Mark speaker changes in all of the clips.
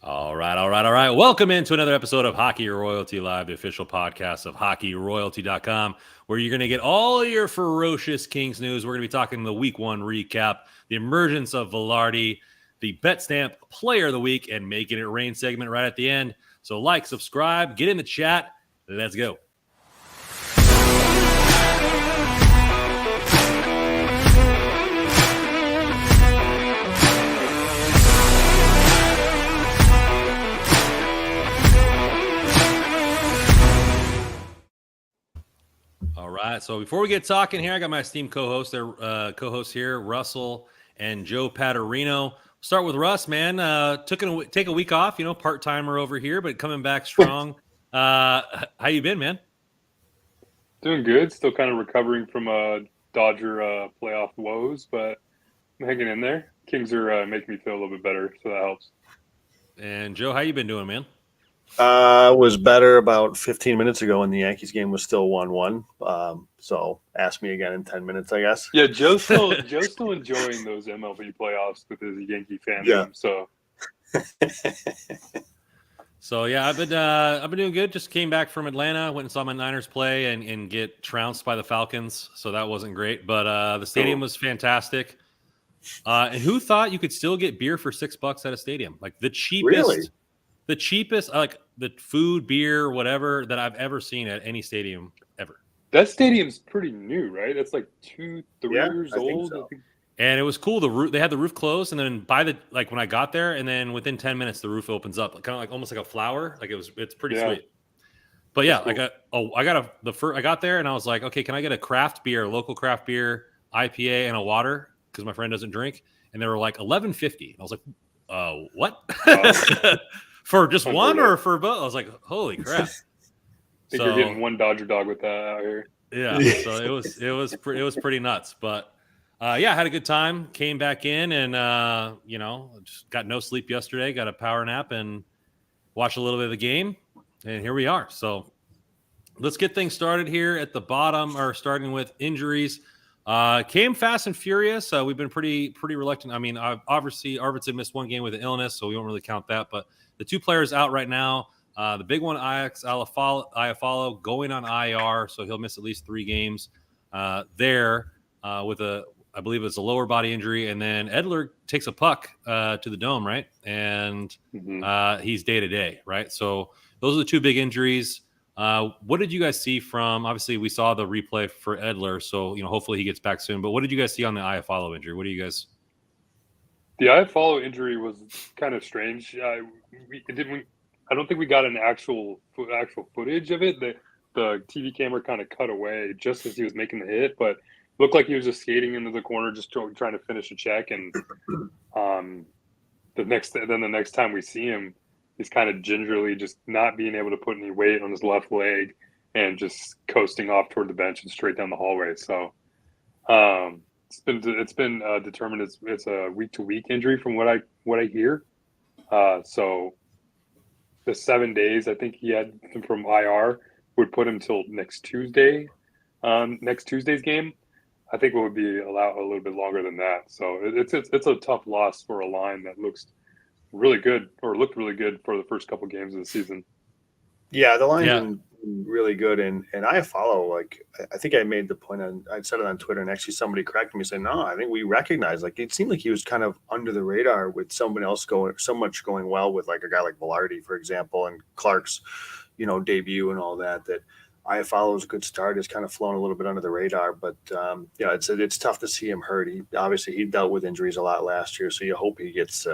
Speaker 1: All right. Welcome into another episode of Hockey Royalty Live, the official podcast of hockeyroyalty.com, where you're going to get all your ferocious Kings news. We're going to be talking the week one recap, the emergence of Vilardi, the Bet Stamp Player of the Week, and Making It Rain segment right at the end. So like, subscribe, get in the chat. Let's go. All right. So before we get talking here, I got my esteemed co-hosts here, Russell and Joe Paterino. Start with Russ, man. Take a week off, part-timer over here, but coming back strong. How you been, man?
Speaker 2: Doing good. Still kind of recovering from Dodger playoff woes, but I'm hanging in there. Kings are making me feel a little bit better, so that helps.
Speaker 1: And Joe, how you been doing, man?
Speaker 3: Was better about 15 minutes ago when the Yankees game was still 1-1. So ask me again in 10 minutes, I guess.
Speaker 2: Yeah, Joe's still enjoying those MLB playoffs with his Yankee fandom.
Speaker 3: Yeah.
Speaker 1: So yeah, I've been doing good. Just came back from Atlanta, went and saw my Niners play and get trounced by the Falcons. So that wasn't great, but the stadium was fantastic. And who thought you could still get beer for $6 at a stadium? Like the cheapest.
Speaker 3: Really?
Speaker 1: The cheapest, like the food, beer, whatever that I've ever seen at any stadium ever.
Speaker 2: That stadium's pretty new, right? It's like 2-3 years old.
Speaker 3: So.
Speaker 1: And it was cool. They had the roof closed, and then when I got there, and then within 10 minutes the roof opens up, kind of like almost like a flower. Like it's pretty sweet. But yeah, cool. I got there and I was like, okay, can I get a craft beer, local craft beer, IPA, and a water because my friend doesn't drink? And they were like $11.50. I was like, what? For just one or for both? I was like, holy crap.
Speaker 2: I think you're getting one Dodger dog with that out here.
Speaker 1: Yeah, so it was pretty nuts. But I had a good time. Came back in and just got no sleep yesterday. Got a power nap and watched a little bit of the game. And here we are. So let's get things started here at the bottom, or starting with injuries. Came fast and furious. We've been pretty reluctant. I mean, obviously Arvidsson missed one game with an illness, so we don't really count that. But the two players out right now. The big one, Iafallo, going on IR, so he'll miss at least 3 games with I believe it's a lower body injury. And then Edler takes a puck to the dome, right? And he's day-to-day, right? So those are the two big injuries. What did you guys see from, obviously we saw the replay for Edler, so hopefully he gets back soon. But what did you guys see on the Iafallo injury? What do you guys?
Speaker 2: The Iafallo injury was kind of strange. I don't think we got an actual footage of it. The TV camera kind of cut away just as he was making the hit, but looked like he was just skating into the corner, just trying to finish a check. And the next time we see him, he's kind of gingerly just not being able to put any weight on his left leg and just coasting off toward the bench and straight down the hallway. So it's been determined it's a week-to-week injury from what I hear. So the 7 days I think he had from IR would put him till next Tuesday. Next Tuesday's game, I think it would be allowed a little bit longer than that. So it's a tough loss for a line that looked really good for the first couple games of the season.
Speaker 3: Yeah, the line's been really good, and Iafallo, like I think I made the point I said it on Twitter, and actually somebody corrected me saying, no, I think we recognize, like it seemed like he was kind of under the radar with someone else going well with like a guy like Vilardi, for example, and Clark's debut and all that Iafallo's a good start. Has kind of flown a little bit under the radar, but it's tough to see him hurt. He dealt with injuries a lot last year, so you hope he gets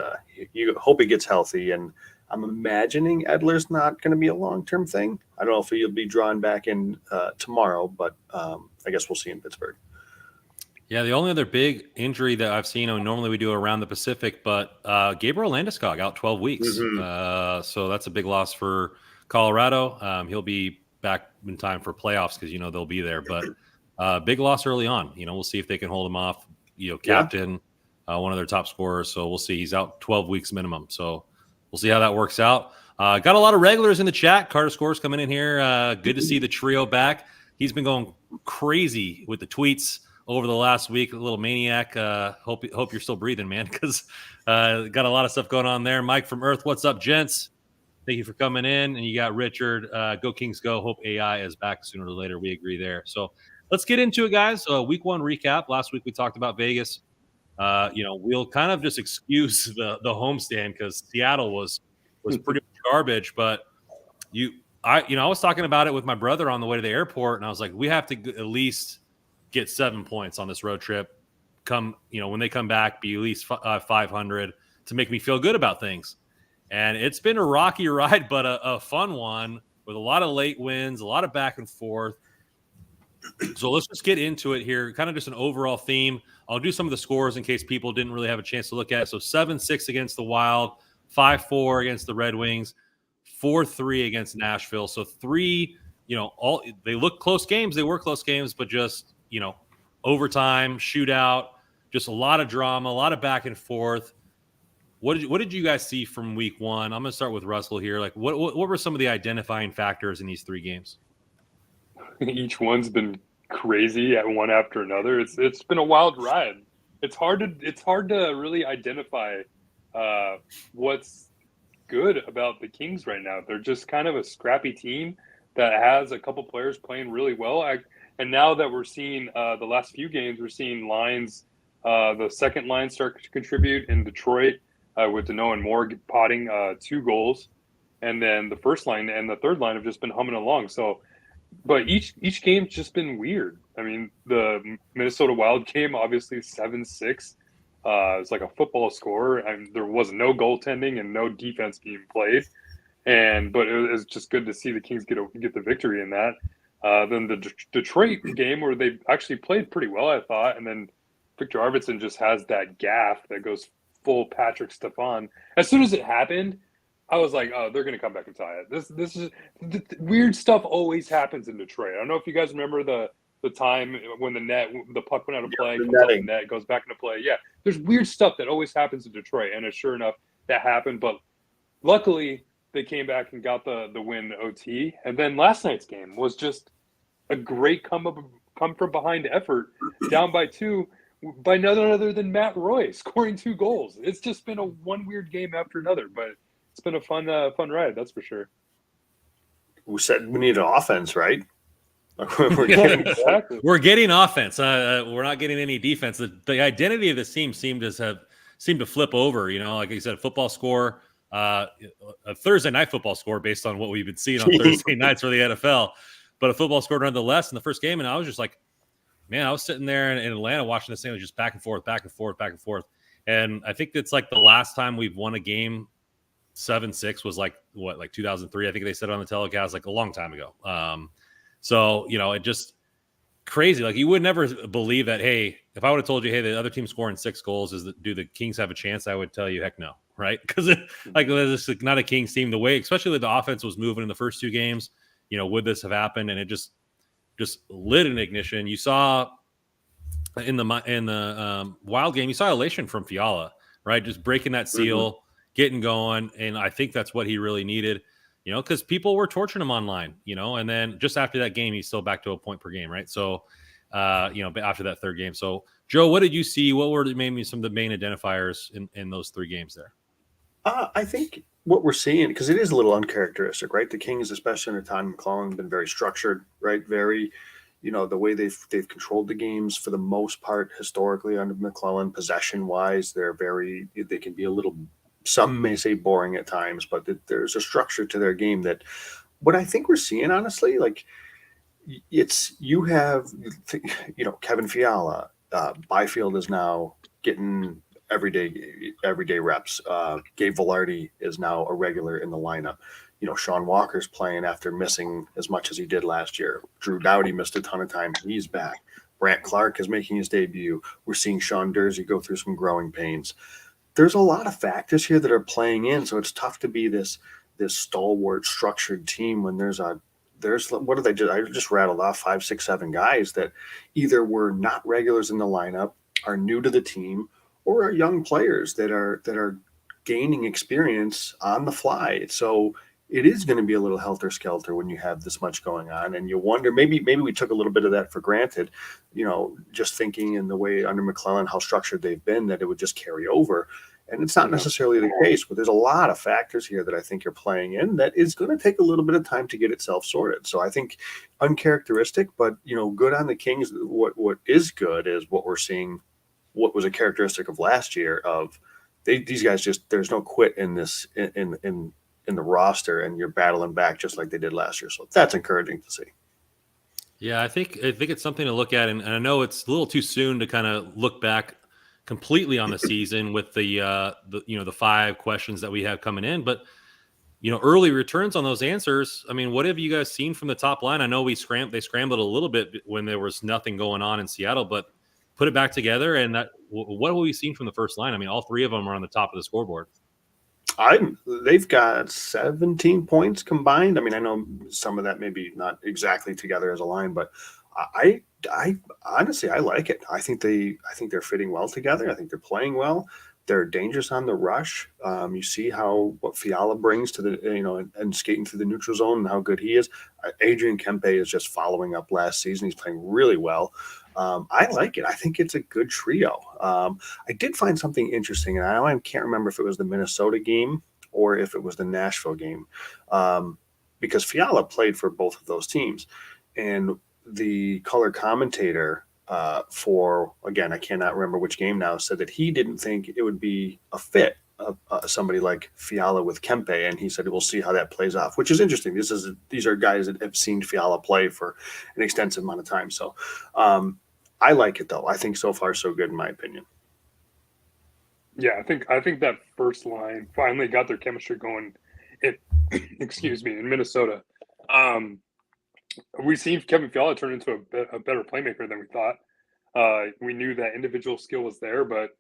Speaker 3: healthy. And I'm imagining Edler's not going to be a long-term thing. I don't know if he'll be drawn back in tomorrow, but I guess we'll see in Pittsburgh.
Speaker 1: Yeah, the only other big injury that I've seen, normally we do around the Pacific, but Gabriel Landeskog out 12 weeks. Mm-hmm. So that's a big loss for Colorado. He'll be back in time for playoffs because they'll be there, but big loss early on. We'll see if they can hold him off. Captain, one of their top scorers, so we'll see. He's out 12 weeks minimum, so we'll see how that works out. Got a lot of regulars in the chat. Carter Scores coming in here. Good to see the trio back. He's been going crazy with the tweets over the last week. A little maniac. Hope you're still breathing, man, because got a lot of stuff going on there. Mike from Earth, what's up, gents? Thank you for coming in. And you got Richard. Go Kings, go. Hope AI is back sooner or later. We agree there. So let's get into it, guys. Week 1 recap. Last week we talked about Vegas. We'll kind of just excuse the homestand because Seattle was pretty garbage. But I was talking about it with my brother on the way to the airport, and I was like, we have to at least get 7 points on this road trip. When they come back, be at least 500 to make me feel good about things. And it's been a rocky ride, but a fun one with a lot of late wins, a lot of back and forth. So let's just get into it here. Kind of just an overall theme. I'll do some of the scores in case people didn't really have a chance to look at it. So 7-6 against the Wild, 5-4 against the Red Wings, 4-3 against Nashville. So 3, they look close games. They were close games, but just, overtime, shootout, just a lot of drama, a lot of back and forth. What did you guys see from week 1? I'm going to start with Russell here. Like, what were some of the identifying factors in these 3 games?
Speaker 2: Each one's been crazy at one after another. It's been a wild ride. It's hard to really identify what's good about the Kings right now. They're just kind of a scrappy team that has a couple players playing really well. And now that we're seeing the last few games, we're seeing lines, the second line start to contribute in Detroit. With Deneau and Moore potting 2 goals, and then the first line and the third line have just been humming along. So, but each game's just been weird. I mean, the Minnesota Wild game, obviously 7-6. It's like a football score, and there was no goaltending and no defense being played. But it was just good to see the Kings get the victory in that. Then the Detroit game where they actually played pretty well, I thought, and then Victor Arvidsson just has that gaff that goes full Patrick Stefan. As soon as it happened, I was like, "Oh, they're going to come back and tie it." This is weird stuff. Always happens in Detroit. I don't know if you guys remember the time when the puck went out of play, comes off the net, goes back into play. Yeah, there's weird stuff that always happens in Detroit, and sure enough, that happened. But luckily, they came back and got the win OT. And then last night's game was just a great come from behind effort, down by 2. By none other than Matt Roy scoring 2 goals. It's just been one weird game after another, but it's been a fun ride, that's for sure.
Speaker 3: We said we need an offense, right?
Speaker 1: We're getting offense. We're not getting any defense. The identity of this team seemed to flip over. Like I said, football score, a Thursday night football score based on what we've been seeing on Thursday nights for the NFL, but a football score nonetheless in the first game, and I was just like, man, I was sitting there in Atlanta watching this thing. It was just back and forth. And I think it's like the last time we've won a game 7-6 was like 2003. I think they said it on the telecast like a long time ago. It just crazy. Like you would never believe that, hey, if I would have told you, hey, the other team scoring 6 goals, do the Kings have a chance? I would tell you, heck no, right? Because it's not a Kings team. The way, especially the offense was moving in the first 2 games, would this have happened? And it just lit an ignition. You saw in the Wild game, you saw elation from Fiala, right? Just breaking that seal, getting going, and I think that's what he really needed, because people were torturing him online, and then just after that game, he's still back to a point per game, right? So, after that 3rd game. So, Joe, what did you see? What were maybe some of the main identifiers in those 3 games there?
Speaker 3: I think what we're seeing, because it is a little uncharacteristic, right? The Kings, especially under Todd McLellan, have been very structured, right? Very, the way they've controlled the games for the most part historically under McLellan, possession-wise, they can be a little, some may say boring at times, but there's a structure to their game that what I think we're seeing, honestly, like you have, Kevin Fiala, Byfield is now getting everyday reps. Gabe Vilardi is now a regular in the lineup. Sean Walker's playing after missing as much as he did last year. Drew Doughty missed a ton of time. He's back. Brant Clark is making his debut. We're seeing Sean Dursey go through some growing pains. There's a lot of factors here that are playing in, so it's tough to be this stalwart, structured team when there's what did they do? I just rattled off 5, 6, 7 guys that either were not regulars in the lineup, are new to the team, or are young players that are gaining experience on the fly. So it is going to be a little helter-skelter when you have this much going on, and you wonder, maybe we took a little bit of that for granted, just thinking in the way under McClellan, how structured they've been, that it would just carry over. And it's not necessarily the case, but there's a lot of factors here that I think are playing in that is going to take a little bit of time to get itself sorted. So I think uncharacteristic, but good on the Kings. What is good is what we're seeing, what was a characteristic of last year of these guys, just there's no quit in this in the roster, and you're battling back just like they did last year. So that's encouraging to see.
Speaker 1: Yeah, I think it's something to look at, and I know it's a little too soon to kind of look back completely on the season with the 5 questions that we have coming in, but early returns on those answers. I mean, what have you guys seen from the top line? I know they scrambled a little bit when there was nothing going on in Seattle, but put it back together, and what have we seen from the first line? I mean, all 3 of them are on the top of the scoreboard.
Speaker 3: They've got 17 points combined. I mean, I know some of that maybe not exactly together as a line, but I honestly, I like it. I think they're fitting well together. I think they're playing well. They're dangerous on the rush. You see what Fiala brings to the, and skating through the neutral zone and how good he is. Adrian Kempe is just following up last season. He's playing really well. I like it. I think it's a good trio. I did find something interesting, and I can't remember if it was the Minnesota game or if it was the Nashville game, because Fiala played for both of those teams. And the color commentator again, I cannot remember which game now, said that he didn't think it would be a fit of somebody like Fiala with Kempe, and he said we'll see how that plays off, which is interesting. These are guys that have seen Fiala play for an extensive amount of time. So I like it, though. I think so far so good in my opinion.
Speaker 2: Yeah, I think that first line finally got their chemistry going. In Minnesota. We've seen Kevin Fiala turn into a better playmaker than we thought. We knew that individual skill was there, but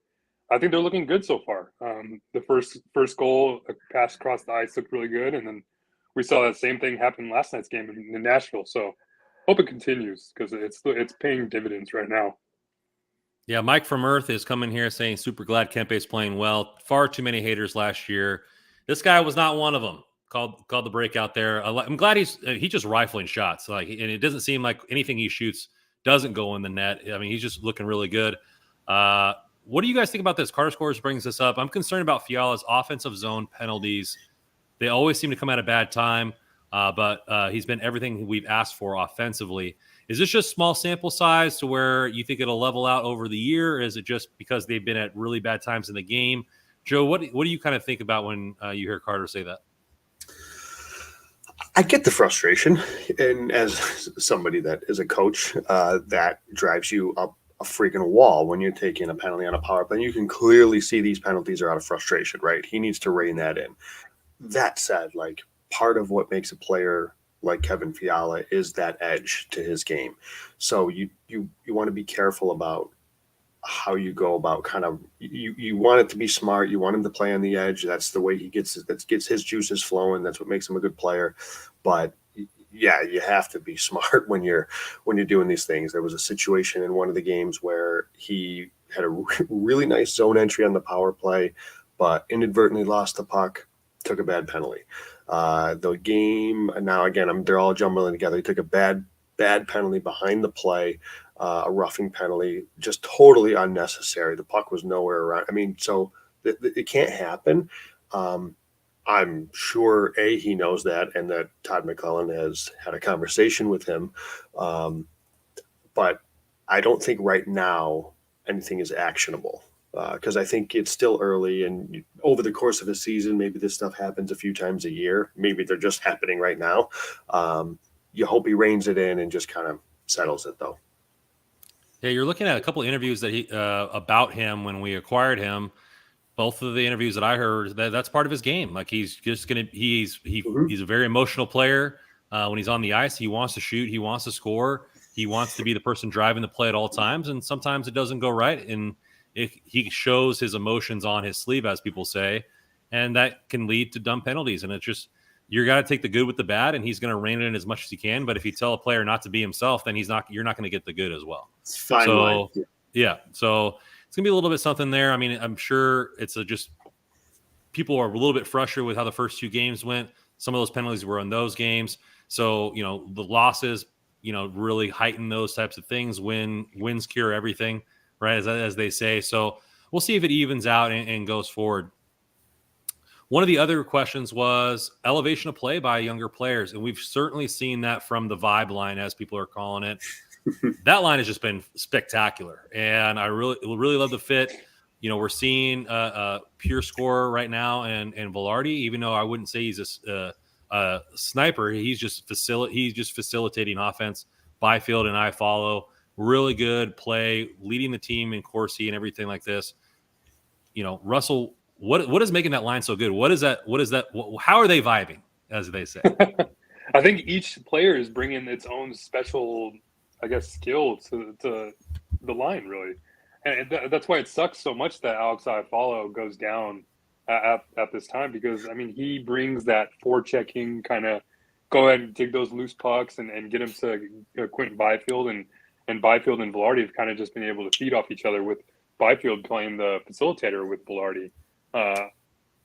Speaker 2: I think they're looking good so far. The first goal, a pass across the ice, looked really good, and then we saw that same thing happen last night's game in Nashville. So hope it continues because it's paying dividends right now.
Speaker 1: Yeah, Mike from Earth is coming here saying super glad Kempe's playing well. Far too many haters last year. This guy was not one of them. Called the breakout there. I'm glad he's just rifling shots. And it doesn't seem like anything he shoots doesn't go in the net. I mean, he's just looking really good. What do you guys think about this? Carter Scores brings this up. I'm concerned about Fiala's offensive zone penalties. They always seem to come at a bad time, but he's been everything we've asked for offensively. Is this just small sample size to where you think it'll level out over the year? Or is it just because they've been at really bad times in the game? Joe, what do you kind of think about when you hear Carter say that?
Speaker 3: I get the frustration, and as somebody that is a coach, that drives you up a freaking wall when you're taking a penalty on a power play. You can clearly see these penalties are out of frustration, right? He needs to rein that in. That said, part of what makes a player like Kevin Fiala is that edge to his game. So you want to be careful about how you go about you want it to be smart. You want him to play on the edge. That's the way he gets his juices flowing. That's what makes him a good player. But yeah, you have to be smart when you're doing these things. There was a situation in one of the games where he had a really nice zone entry on the power play, but inadvertently lost the puck, took a bad penalty. The game now, again, they're all jumbling together. He took a bad penalty behind the play, a roughing penalty, just totally unnecessary. The puck was nowhere around. I mean, so it can't happen. I'm sure he knows that, and that Todd McClellan has had a conversation with him. But I don't think right now anything is actionable, because I think it's still early, and over the course of a season, maybe this stuff happens a few times a year. Maybe they're just happening right now. You hope he reins it in and just kind of settles it, though.
Speaker 1: Yeah, you're looking at a couple of interviews that he about him when we acquired him. Both of the interviews that I heard, that's part of his game. Like he's a very emotional player. When he's on the ice, he wants to shoot, he wants to score, he wants to be the person driving the play at all times. And sometimes it doesn't go right, and he shows his emotions on his sleeve, as people say, and that can lead to dumb penalties. And it's just you got to take the good with the bad, and he's going to rein it in as much as he can. But if you tell a player not to be himself, then you're not going to get the good as well.
Speaker 3: It's fine.
Speaker 1: So yeah, so it's going to be a little bit something there. I mean, I'm sure it's just people are a little bit frustrated with how the first 2 games went. Some of those penalties were in those games. So, the losses, really heighten those types of things. Wins cure everything, right? As they say. So we'll see if it evens out and goes forward. One of the other questions was elevation of play by younger players. And we've certainly seen that from the Vibe line, as people are calling it. That line has just been spectacular. And I really love the fit. We're seeing a pure scorer right now and Vilardi, even though I wouldn't say he's a sniper. He's just facilitating offense. Byfield and I follow. Really good play, leading the team in Corsi and everything like this. Russell, what is making that line so good? What is that? How are they vibing, as they say?
Speaker 2: I think each player is bringing its own special, I guess, skill to the line, really. And that's why it sucks so much that Alex Iafallo goes down at this time, because, he brings that forechecking kind of go ahead and dig those loose pucks and get him to Quentin Byfield. And Byfield and Vilardi have kind of just been able to feed off each other, with Byfield playing the facilitator with Vilardi.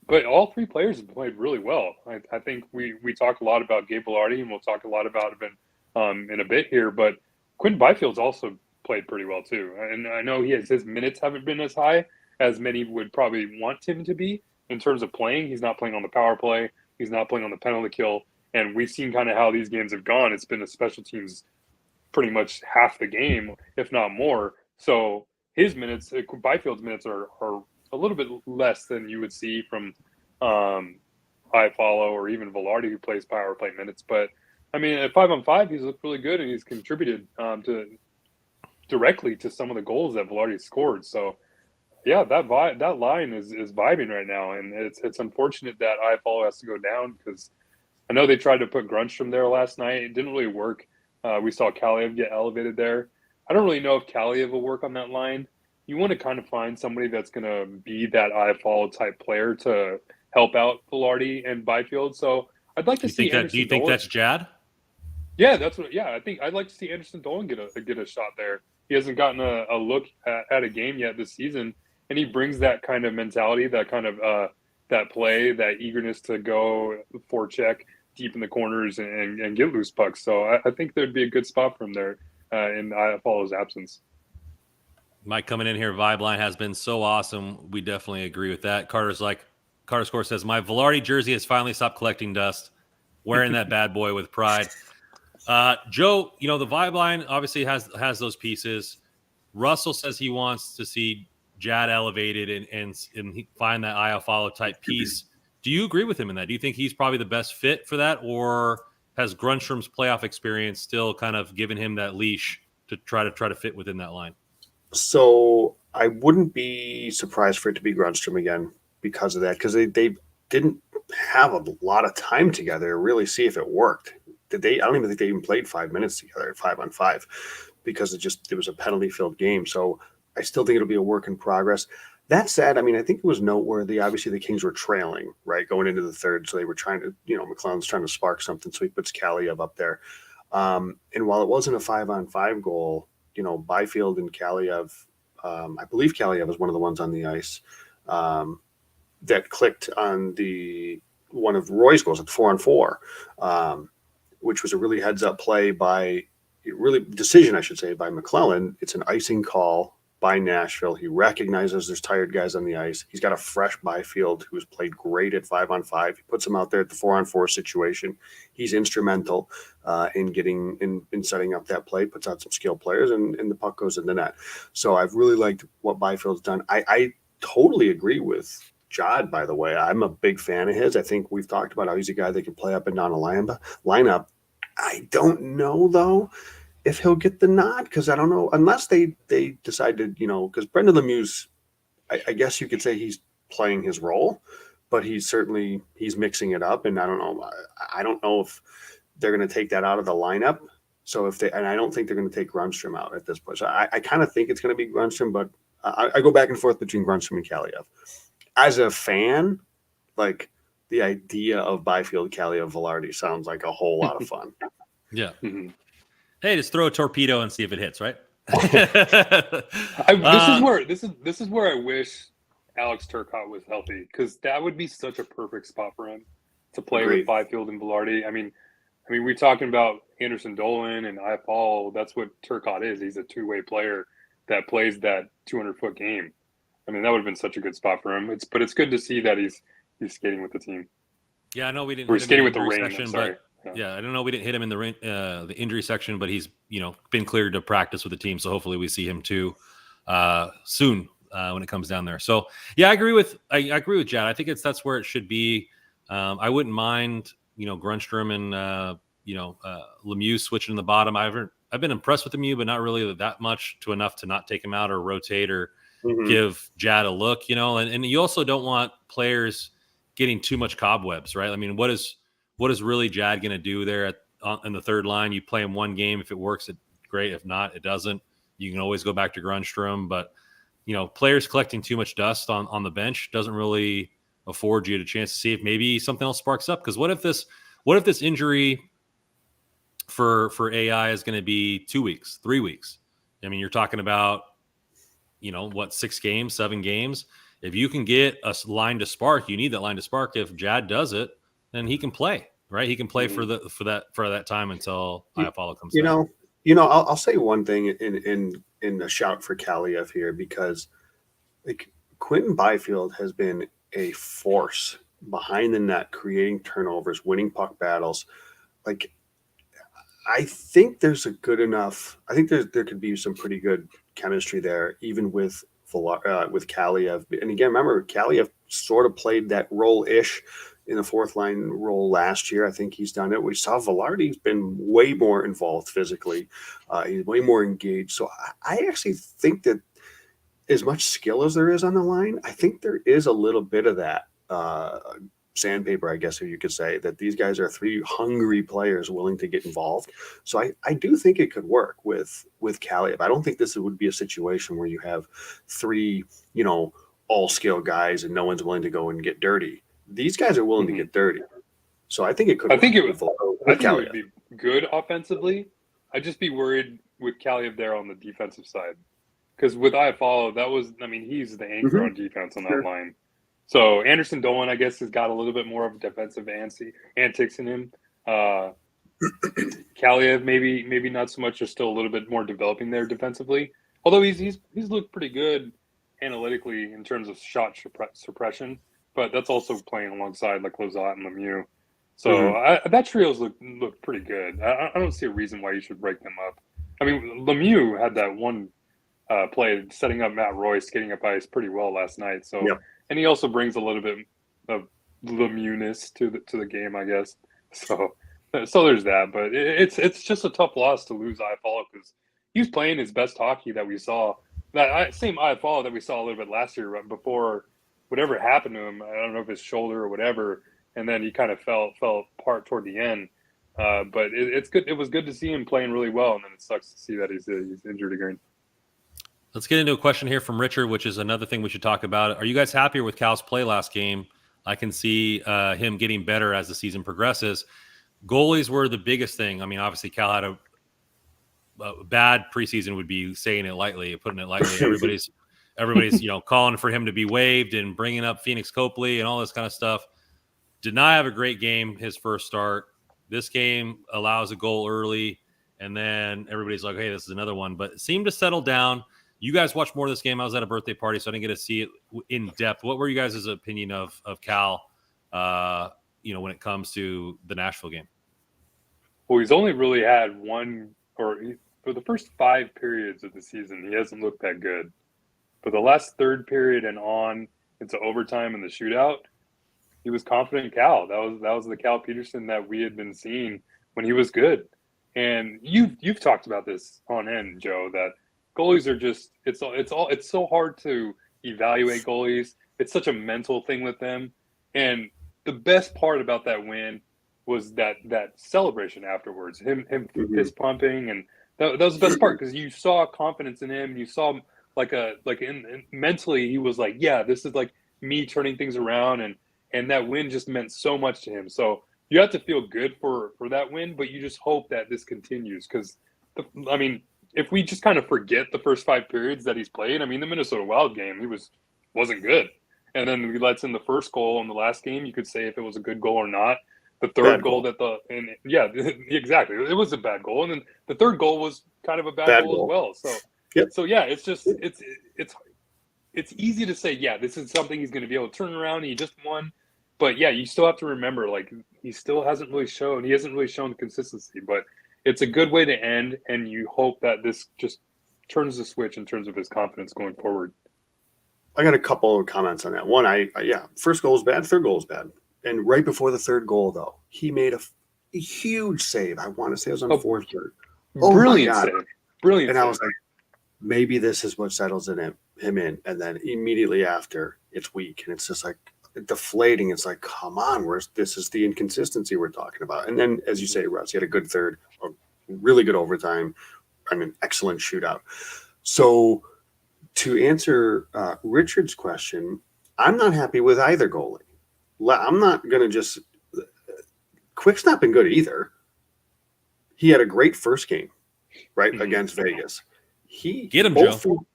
Speaker 2: But all three players have played really well. I think we talk a lot about Gabe Vilardi, and we'll talk a lot about him in a bit here. But Quentin Byfield's also played pretty well too. And I know his minutes haven't been as high as many would probably want him to be in terms of playing. He's not playing on the power play. He's not playing on the penalty kill. And we've seen kind of how these games have gone. It's been the special teams pretty much half the game, if not more. So his minutes, Byfield's minutes are a little bit less than you would see from Iafallo or even Vilardi, who plays power play minutes. But at 5-on-5, he's looked really good, and he's contributed directly to some of the goals that Vilardi scored. So yeah, that line is vibing right now, and it's unfortunate that Iafallo has to go down, because I know they tried to put Grunstrom there last night. It didn't really work. We saw Kaliev get elevated there. I don't really know if Kaliev will work on that line. You want to kind of find somebody that's going to be that Iafallo type player to help out Vilardi and Byfield. So I'd like to see.
Speaker 1: Do you think that's Jad?
Speaker 2: Yeah, I think I'd like to see Anderson Dolan get a shot there. He hasn't gotten a look at a game yet this season, and he brings that kind of mentality, that kind of that play, that eagerness to go forecheck deep in the corners and get loose pucks. So I think there'd be a good spot for him there in Iafallo's absence.
Speaker 1: Mike coming in here, Vibe line has been so awesome. We definitely agree with that. Carter Score says, my Vilardi jersey has finally stopped collecting dust. Wearing that bad boy with pride. Joe, the Vibe line obviously has those pieces. Russell says he wants to see Jad elevated and find that Iafallo type piece. Do you agree with him in that? Do you think he's probably the best fit for that, or has Grunstrom's playoff experience still kind of given him that leash to try to fit within that line?
Speaker 3: So I wouldn't be surprised for it to be Grunstrom again because of that, because they didn't have a lot of time together to really see if it worked. I don't even think they even played 5 minutes together, 5-on-5, because it was a penalty-filled game. So I still think it'll be a work in progress. That said, I think it was noteworthy. Obviously, the Kings were trailing, right, going into the third. So they were trying to, McLellan's trying to spark something. So he puts Kaliev up there. And while it wasn't a 5-on-5 goal, Byfield and Kaliev, I believe Kaliev was one of the ones on the ice that clicked on one of Roy's goals at the 4-on-4, which was a really heads-up play decision, I should say, by McLellan. It's an icing call by Nashville. He recognizes there's tired guys on the ice. He's got a fresh Byfield who has played great at 5-on-5. He puts him out there at the 4-on-4 situation. He's instrumental in setting up that play, puts out some skilled players, and the puck goes in the net. So I've really liked what Byfield's done. I totally agree with Jad, by the way. I'm a big fan of his. I think we've talked about how he's a guy that can play up and down a lineup. I don't know, though, if he'll get the nod, because I don't know, unless they decide to, because Brendan Lemieux, I guess you could say he's playing his role, but he's mixing it up, and I don't know if they're going to take that out of the lineup. So and I don't think they're going to take Grunstrom out at this point. So I kind of think it's going to be Grunstrom, but I go back and forth between Grunstrom and Kaliev. As a fan, like, the idea of Byfield, Kaliev, Vilardi sounds like a whole lot of fun.
Speaker 1: Yeah. Mm-hmm. Hey, just throw a torpedo and see if it hits, right?
Speaker 2: This is where I wish Alex Turcotte was healthy, because that would be such a perfect spot for him. to play
Speaker 3: Agreed.
Speaker 2: with Byfield and Vilardi. I mean, we're talking about Anderson Dolan and Iafallo. That's what Turcotte is. He's a two-way player that plays that 200-foot game. I mean, that would have been such a good spot for him. But it's good to see that he's skating with the team.
Speaker 1: Yeah, I know we didn't.
Speaker 2: We're
Speaker 1: hit him
Speaker 2: skating
Speaker 1: in
Speaker 2: with the
Speaker 1: injury
Speaker 2: rain.
Speaker 1: section,
Speaker 2: Sorry.
Speaker 1: but I don't know. We didn't hit him in the injury section, but he's been cleared to practice with the team. So hopefully we see him too soon when it comes down there. So yeah, I agree with Jad. I think that's where it should be. I wouldn't mind Grunstrom and Lemieux switching in the bottom. I've been impressed with Lemieux, but not really that much to enough to not take him out or rotate or give Jad a look. And you also don't want players getting too much cobwebs, right? I mean, what is really Jad going to do there in the third line? You play him one game. If it works, great. If not, it doesn't. You can always go back to Grunstrom. But, players collecting too much dust on the bench doesn't really afford you a chance to see if maybe something else sparks up. Because what if this injury for AI is going to be 2 weeks, 3 weeks? I mean, you're talking about, 6 games, 7 games. If you can get a line to spark, you need that line to spark. If Jad does it, then he can play, right? He can play for that time until Iafallo comes back.
Speaker 3: I'll say one thing in a shout for Kaliev here, because like Quentin Byfield has been a force behind the net, creating turnovers, winning puck battles. Like, I think there's a good enough. I think there could be some pretty good chemistry there, even with Kaliev. And again, remember, Kaliev sort of played that role-ish in the fourth line role last year. I think he's done it. We saw Vilardi's been way more involved physically. He's way more engaged. So I actually think that as much skill as there is on the line, I think there is a little bit of that sandpaper, I guess, if you could say, that these guys are 3 hungry players willing to get involved. So I do think it could work with Kaliev. I don't think this would be a situation where you have 3, all skill guys and no one's willing to go and get dirty. These guys are willing to get dirty. So I think it could.
Speaker 2: I think it would be good offensively. I'd just be worried with Kaliev there on the defensive side. Because with Iafallo, he's the anchor on defense on that line. So Anderson Dolan, I guess, has got a little bit more of defensive antics in him. Kaliev, maybe not so much. There's still a little bit more developing there defensively. Although he's looked pretty good analytically in terms of shot suppression, but that's also playing alongside like Lizotte and Lemieux. So that trio's look pretty good. I don't see a reason why you should break them up. I mean, Lemieux had that one play setting up Matt Royce skating up ice pretty well last night. So. Yep. And he also brings a little bit of Lemieux-ness to the game, I guess. So there's that. But it's just a tough loss to lose Iafallo because he was playing his best hockey that we saw. That same Iafallo that we saw a little bit last year, right before whatever happened to him. I don't know if his shoulder or whatever, and then he kind of fell apart toward the end. But it's good. It was good to see him playing really well, and then it sucks to see that he's injured again.
Speaker 1: Let's get into a question here from Richard, which is another thing we should talk about. Are you guys happier with Cal's play last game? I can see him getting better as the season progresses. Goalies were the biggest thing. I mean, obviously Cal had a bad preseason, would be saying it lightly, putting it lightly. Everybody's calling for him to be waived and bringing up Phoenix Copley and all this kind of stuff. Did not have a great game his first start. This game allows a goal early, and then everybody's like, hey, this is another one. But it seemed to settle down. You guys watched more of this game. I was at a birthday party, so I didn't get to see it in depth. What were you guys' opinion of Cal, when it comes to the Nashville game?
Speaker 2: Well, he's only really had for the first 5 periods of the season, he hasn't looked that good. But the last third period and on into overtime and the shootout, he was confident Cal. That was the Cal Peterson that we had been seeing when he was good. And you've talked about this on end, Joe, that goalies are just it's so hard to evaluate goalies. It's such a mental thing with them. And the best part about that win was that celebration afterwards. Him fist pumping, and that was the best part because you saw confidence in him. And you saw mentally he was like, yeah, this is like me turning things around, and that win just meant so much to him. So you have to feel good for that win, but you just hope that this continues because if we just kind of forget the first 5 periods that he's played, the Minnesota Wild game, he wasn't good. and then he lets in the first goal in the last game. You could say if it was a good goal or not. The third goal exactly, it was a bad goal, and then the third goal was kind of a bad goal as well. So, so yeah, it's just it's easy to say, yeah, this is something he's going to be able to turn around. He just won, but yeah, you still have to remember, like he hasn't really shown the consistency, but it's a good way to end, and you hope that this just turns the switch in terms of his confidence going forward.
Speaker 3: I got a couple of comments on that. One, first goal is bad, third goal is bad. And right before the third goal, though, he made a huge save. I want to say it was on fourth third.
Speaker 2: Brilliant save. Brilliant
Speaker 3: and
Speaker 2: save.
Speaker 3: I was like, maybe this is what settles him in. And then immediately after, it's weak. And it's just like deflating. It's like, come on, this is the inconsistency we're talking about. And then, as you say, Russ, he had a good third, a really good overtime, and an excellent shootout. So to answer Richard's question, I'm not happy with either goalie. I'm not going to just – Quick's not been good either. He had a great first game, right, against Vegas.
Speaker 1: Get him, Joe.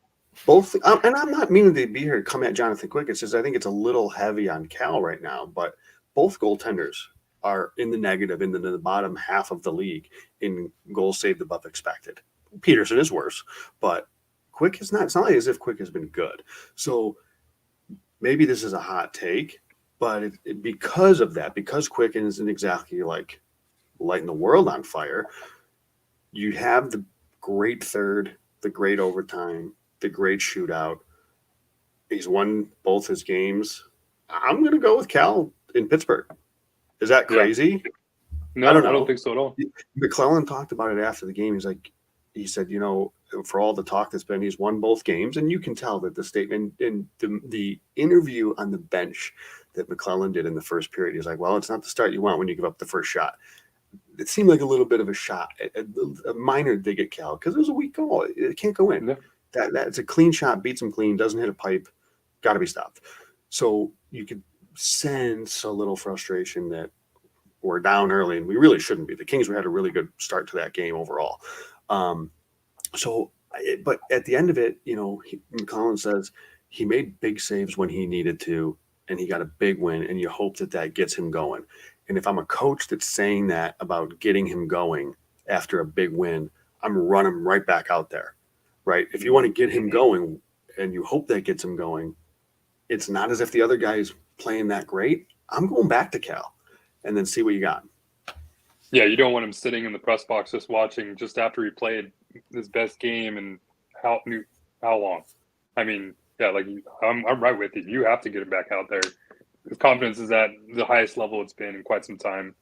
Speaker 3: And I'm not meaning to be here to come at Jonathan Quick. It's just I think it's a little heavy on Cal right now. But both goaltenders are in the negative, in the bottom half of the league in goals saved above expected. Peterson is worse, but Quick is not – it's not like as if Quick has been good. So maybe this is a hot take. But because of that, because Quicken isn't exactly like lighting the world on fire, you have the great third, the great overtime, the great shootout. He's won both his games. I'm going to go with Cal in Pittsburgh. Is that crazy?
Speaker 2: Yeah. No, I don't think so at all.
Speaker 3: McClellan talked about it after the game. He said, for all the talk that's been, he's won both games. And you can tell that the statement in the interview on the bench that McClellan did in the first period, he's like, well, it's not the start you want when you give up the first shot. It seemed like a little bit of a shot, a minor dig at Cal, because it was a weak goal. It can't go in. Yeah. That's a clean shot, beats him clean, doesn't hit a pipe, got to be stopped. So you could sense a little frustration that we're down early, and we really shouldn't be. The Kings had a really good start to that game overall. But at the end of it, McClellan says he made big saves when he needed to, and he got a big win, and you hope that gets him going. And if I'm a coach that's saying that about getting him going after a big win, I'm running him right back out there, right? If you want to get him going and you hope that gets him going, it's not as if the other guy's playing that great. I'm going back to Cal and then see what you got.
Speaker 2: Yeah, you don't want him sitting in the press box just watching just after he played his best game and how long. I mean, yeah, like I'm right with you. You have to get him back out there. His confidence is at the highest level it's been in quite some time.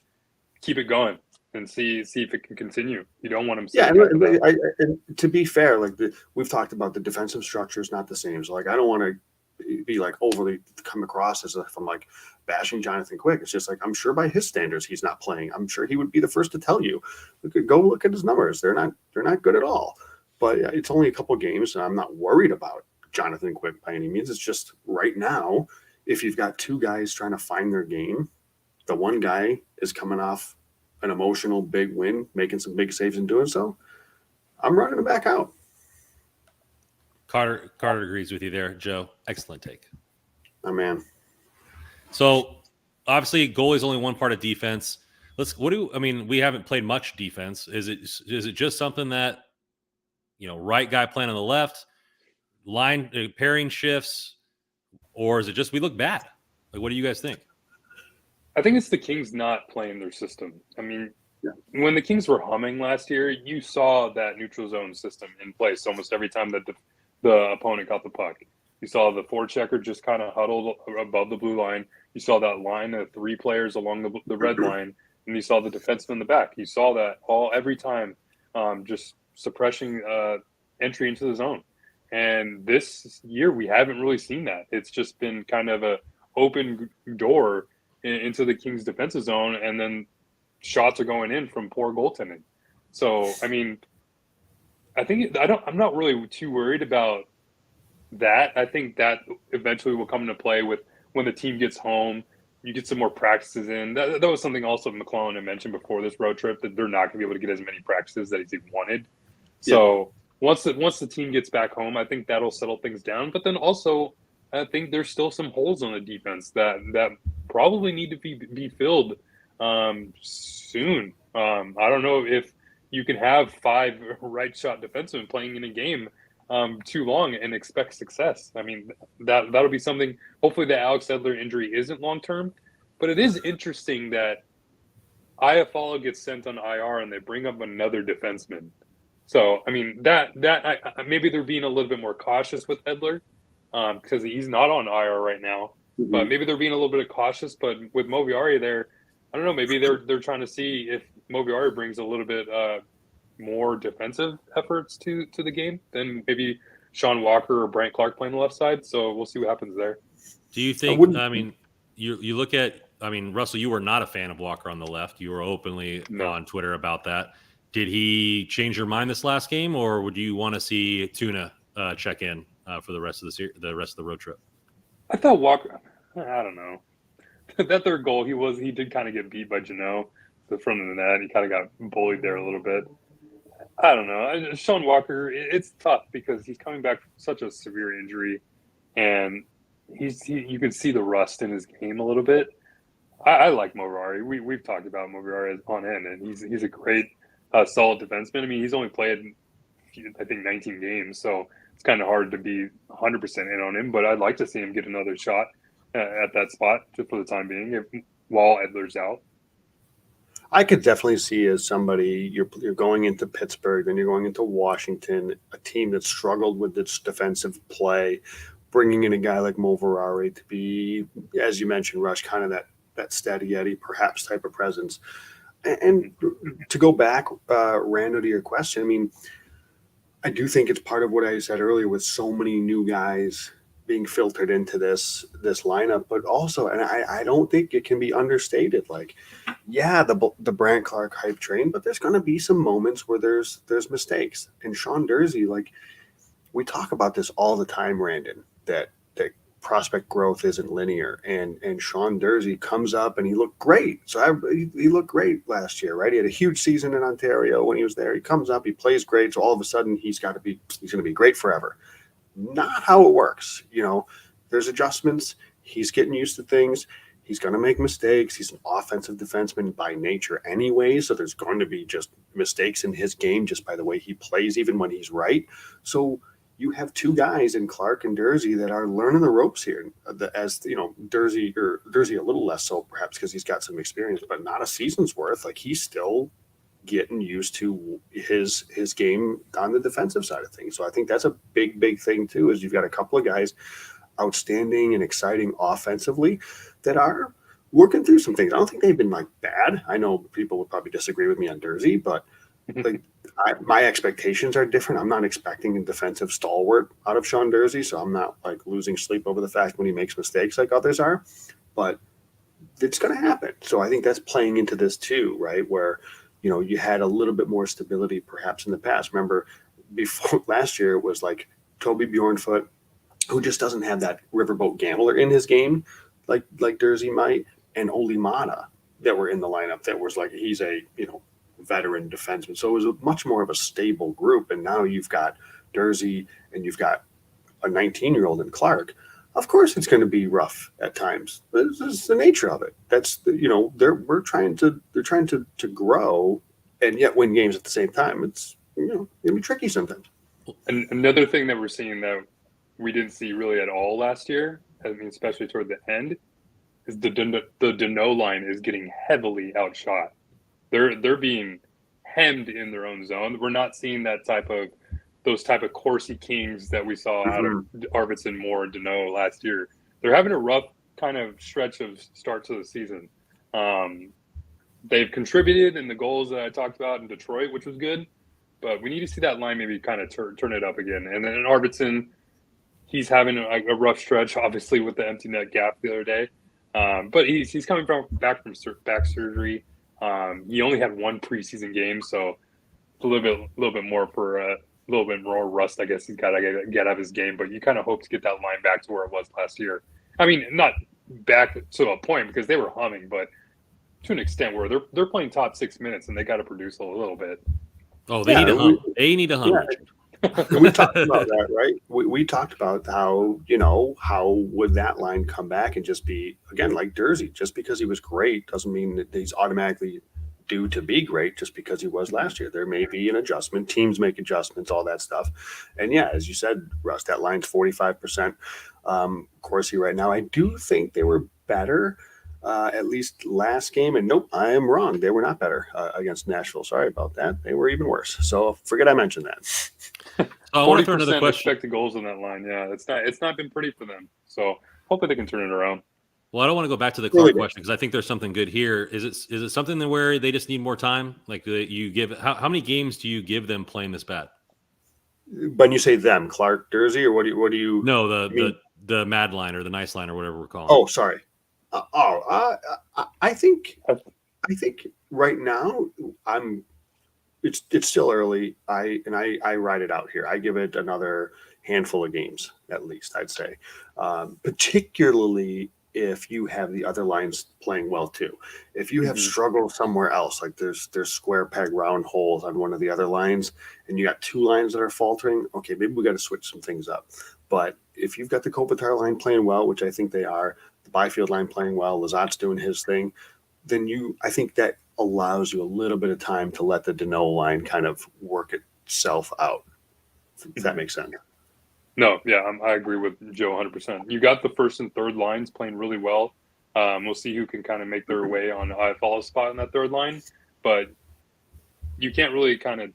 Speaker 2: Keep it going and see if it can continue. You don't want him sitting.
Speaker 3: Yeah, and to be fair, we've talked about the defensive structure is not the same. So I don't want to be overly come across as if I'm bashing Jonathan Quick. It's just I'm sure by his standards he's not playing. I'm sure he would be the first to tell you. Go look at his numbers. They're not good at all. But it's only a couple of games, and I'm not worried about Jonathan Quick by any means. It's just right now, if you've got two guys trying to find their game, the one guy is coming off an emotional big win, making some big saves and doing so, I'm running him back out.
Speaker 1: Carter agrees with you there, Joe. Excellent take.
Speaker 3: Oh, man.
Speaker 1: So obviously goalie is only one part of defense. We haven't played much defense. Is it just something that, right guy playing on the left, line pairing shifts, or is it just we look bad? What do you guys think?
Speaker 2: I think it's the Kings not playing their system. I mean, when the Kings were humming last year, you saw that neutral zone system in place almost every time that the opponent got the puck. You saw the forechecker just kind of huddled above the blue line. You saw that line of three players along the red line, and you saw the defenseman in the back. You saw that every time, just suppressing entry into the zone. And this year, we haven't really seen that. It's just been kind of a open door into the Kings' defensive zone, and then shots are going in from poor goaltending. So, I mean, I'm not really too worried about that. I think that eventually will come into play with when the team gets home. You get some more practices in. That was something also McClellan had mentioned before this road trip, that they're not going to be able to get as many practices that he wanted. So once the team gets back home, I think that'll settle things down. But then also I think there's still some holes on the defense that probably need to be filled soon. I don't know if you can have 5 right shot defensemen playing in a game too long and expect success. I mean, that'll be something. Hopefully, the Alex Edler injury isn't long term, but it is interesting that Iafallo gets sent on IR and they bring up another defenseman. So, I mean, maybe they're being a little bit more cautious with Edler because he's not on IR right now.
Speaker 3: Mm-hmm.
Speaker 2: But maybe they're being a little bit cautious. But with Moviari there, I don't know. Maybe they're trying to see if Moviari brings a little bit more defensive efforts to the game than maybe Sean Walker or Brant Clark playing the left side. So we'll see what happens there.
Speaker 1: Do you think? I mean, you look at. I mean, Russell, you were not a fan of Walker on the left. You were openly on Twitter about that. Did he change your mind this last game, or would you want to see Tuna check in for the rest of the rest of the road trip?
Speaker 2: I thought Walker. I don't know. That third goal, he did kind of get beat by Janot, the front of the net. He kind of got bullied there a little bit. I don't know. Sean Walker, it's tough because he's coming back from such a severe injury, and you can see the rust in his game a little bit. I like Moviari. We've talked about Moviari on end, and he's a great, solid defenseman. I mean, he's only played, I think, 19 games, so it's kind of hard to be 100% in on him. But I'd like to see him get another shot at that spot just for the time being, while Edler's out.
Speaker 3: I could definitely see as somebody you're going into Pittsburgh, then you're going into Washington, a team that struggled with its defensive play, bringing in a guy like Moviari to be, as you mentioned, Rush, kind of that steady Eddie, perhaps type of presence. And to go back, Rando, to your question, I mean, I do think it's part of what I said earlier with so many new guys being filtered into this lineup, but also, and I don't think it can be understated. Like, yeah, the Brant Clark hype train, but there's going to be some moments where there's mistakes. And Sean Durzi, like, we talk about this all the time, Randon, that prospect growth isn't linear, and Sean Durzi comes up and he looked great. So he looked great last year, right? He had a huge season in Ontario when he was there. He comes up, he plays great. So all of a sudden he's going to be great forever. Not how it works. You know, there's adjustments. He's getting used to things. He's going to make mistakes. He's an offensive defenseman by nature anyway. So there's going to be just mistakes in his game just by the way he plays, even when he's right. So you have two guys in Clark and Durzi that are learning the ropes here. As you know, Durzi a little less so perhaps because he's got some experience, but not a season's worth. Like, he's still getting used to his game on the defensive side of things. So I think that's a big thing too, is you've got a couple of guys outstanding and exciting offensively that are working through some things. I don't think they've been like bad. I know people would probably disagree with me on Durzi, but like my expectations are different. I'm not expecting a defensive stalwart out of Sean Durzi, so I'm not like losing sleep over the fact when he makes mistakes like others are, but it's going to happen. So I think that's playing into this too, right? Where, you know, you had a little bit more stability perhaps in the past. Remember, before last year, it was like Toby Bjornfoot, who just doesn't have that riverboat gambler in his game like Durzi might, and Oli Mata that were in the lineup that was like, he's a, you know, veteran defenseman. So it was much more of a stable group. And now you've got Durzi and you've got a 19-year-old in Clark. Of course, it's going to be rough at times. This is the nature of it. That's, you know, they're trying to grow and yet win games at the same time. It's, you know, it'll be tricky sometimes.
Speaker 2: And another thing that we're seeing that we didn't see really at all last year, I mean, especially toward the end, is the Dano line is getting heavily outshot. They're being hemmed in their own zone. We're not seeing those type of Corsi Kings that we saw out of Arvidsson, Moore, and Dano last year. They're having a rough kind of stretch of start to the season. They've contributed in the goals that I talked about in Detroit, which was good, but we need to see that line maybe kind of turn it up again. And then in Arvidsson, he's having a rough stretch, obviously, with the empty net gap the other day. But he's coming back from back surgery. He only had one preseason game, so a little bit more for a little bit more rust, I guess he's got to get out of his game. But you kind of hope to get that line back to where it was last year. I mean, not back to a point because they were humming, but to an extent where they're playing top 6 minutes and they got to produce a little bit.
Speaker 1: Oh, they need to hum. They need to hum.
Speaker 3: And we talked about that, right? We talked about how would that line come back and just be, again, like Dursey, just because he was great doesn't mean that he's automatically due to be great just because he was last year. There may be an adjustment. Teams make adjustments, all that stuff. And yeah, as you said, Russ, that line's 45%. Corsi right now, I do think they were better. At least last game, and nope, I am wrong. They were not better against Nashville. Sorry about that. They were even worse. So forget I mentioned that.
Speaker 1: I want to throw another
Speaker 2: 40%
Speaker 1: question.
Speaker 2: expected goals on that line. Yeah, it's not been pretty for them. So hopefully they can turn it around.
Speaker 1: Well, I don't want to go back to the Clark question because I think there's something good here. Is it something that where they just need more time? Like you give how many games do you give them playing this bad?
Speaker 3: When you say them, Clark, Dursey, or what do you?
Speaker 1: No, the mad line or the nice line or whatever we're calling.
Speaker 3: Oh, sorry. I think right now it's still early. I ride it out here. I give it another handful of games at least. I'd say, particularly if you have the other lines playing well too. If you have struggle somewhere else, like there's square peg round holes on one of the other lines, and you got two lines that are faltering, okay, maybe we got to switch some things up. But if you've got the Kopitar line playing well, which I think they are, the Byfield line playing well, Lazat's doing his thing, then I think that allows you a little bit of time to let the Deneau line kind of work itself out. If that makes sense.
Speaker 2: No, yeah, I agree with Joe 100%. You got the first and third lines playing really well. We'll see who can kind of make their way on IFL's spot in that third line, but you can't really kind of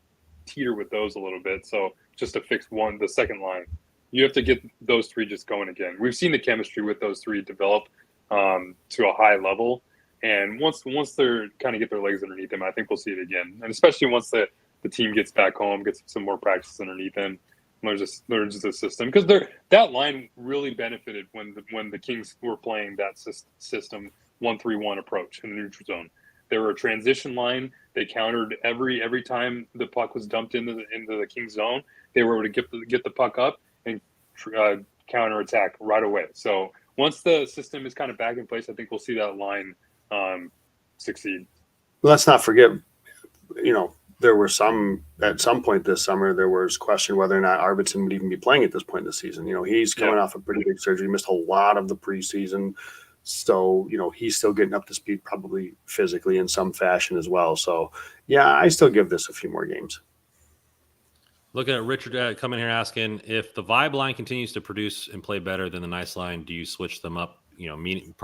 Speaker 2: teeter with those a little bit. So just to fix the second line, you have to get those three just going again. We've seen the chemistry with those three develop to a high level, and once they're kind of get their legs underneath them, I think we'll see it again. And especially once the team gets back home, gets some more practice underneath them, learns the system, because that line really benefited when the Kings were playing that system 1-3-1 approach in the neutral zone. They were a transition line. They countered every time the puck was dumped into the Kings zone. They were able to get the puck up and counterattack right away. So once the system is kind of back in place, I think we'll see that line succeed.
Speaker 3: Let's not forget, there were at some point this summer, there was question whether or not Arvidsson would even be playing at this point in the season. He's coming off a pretty big surgery, missed a lot of the preseason. So, he's still getting up to speed, probably physically in some fashion as well. So, yeah, I still give this a few more games.
Speaker 1: Looking at Richard coming here asking, if the vibe line continues to produce and play better than the nice line, do you switch them up? Meaning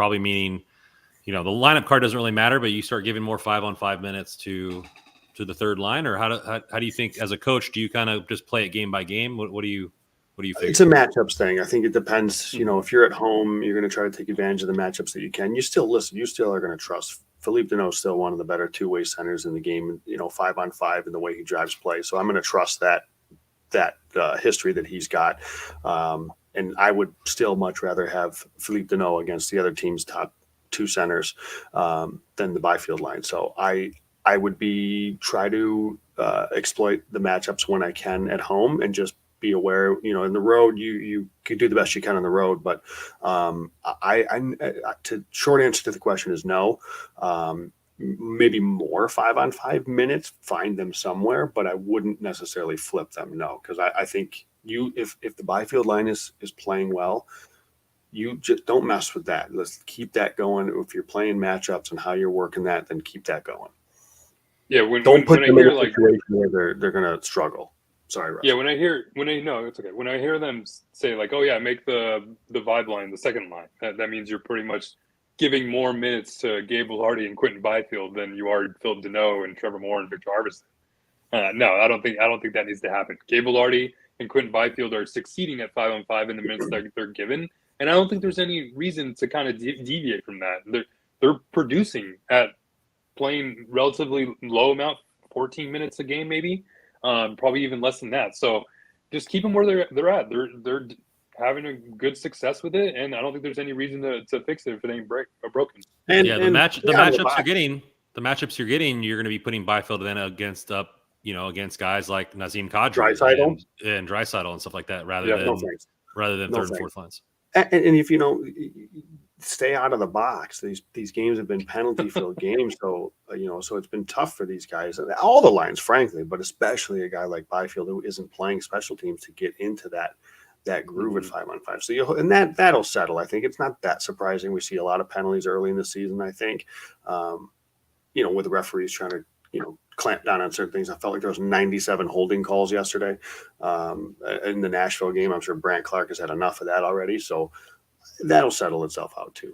Speaker 1: the lineup card doesn't really matter, but you start giving more 5-on-5 minutes to the third line, or how do you think as a coach, do you kind of just play it game by game? What do you think?
Speaker 3: It's a matchups thing. I think it depends. If you're at home, you're going to try to take advantage of the matchups that you can. You still are going to trust Philippe Deneau is still one of the better two-way centers in the game, 5-on-5 in the way he drives play. So I'm going to trust that history that he's got. And I would still much rather have Philippe Deneau against the other team's top two centers than the Byfield line. So I would try to exploit the matchups when I can at home and just be aware, in the road, you can do the best you can on the road. But short answer to the question is no. Maybe more 5-on-5 minutes, find them somewhere, but I wouldn't necessarily flip them. No, because I think if the Byfield line is playing well, you just don't mess with that. Let's keep that going. If you're playing matchups and how you're working that, then keep that going.
Speaker 2: Yeah,
Speaker 3: when I hear a situation where they're going to struggle. Sorry, Russ.
Speaker 2: Yeah, no, it's okay. When I hear them say like, "Oh yeah, make the vibe line the second line," that means you're pretty much giving more minutes to Gabe Vilardi and Quentin Byfield than you are Phil Deneau and Trevor Moore and Victor Arvidsson. No, I don't think that needs to happen. Gabe Vilardi and Quentin Byfield are succeeding at 5-on-5 in the minutes that they're given, and I don't think there's any reason to kind of deviate from that. They're producing at playing relatively low amount, 14 minutes a game maybe, probably even less than that. So just keep them where they're at. They're having a good success with it, and I don't think there's any reason to fix it if it ain't broken.
Speaker 1: The matchups you're getting, you're going to be putting Byfield then against guys like Nazem Kadri and Draisaitl and stuff like that, rather than third and fourth lines.
Speaker 3: And if stay out of the box. These games have been penalty filled games, so so it's been tough for these guys, all the lines, frankly, but especially a guy like Byfield who isn't playing special teams to get into that groove at 5-on-5. So that'll settle. I think it's not that surprising. We see a lot of penalties early in the season. I think, with the referees trying to clamp down on certain things. I felt like there was 97 holding calls yesterday in the Nashville game. I'm sure Brant Clark has had enough of that already. So that'll settle itself out too.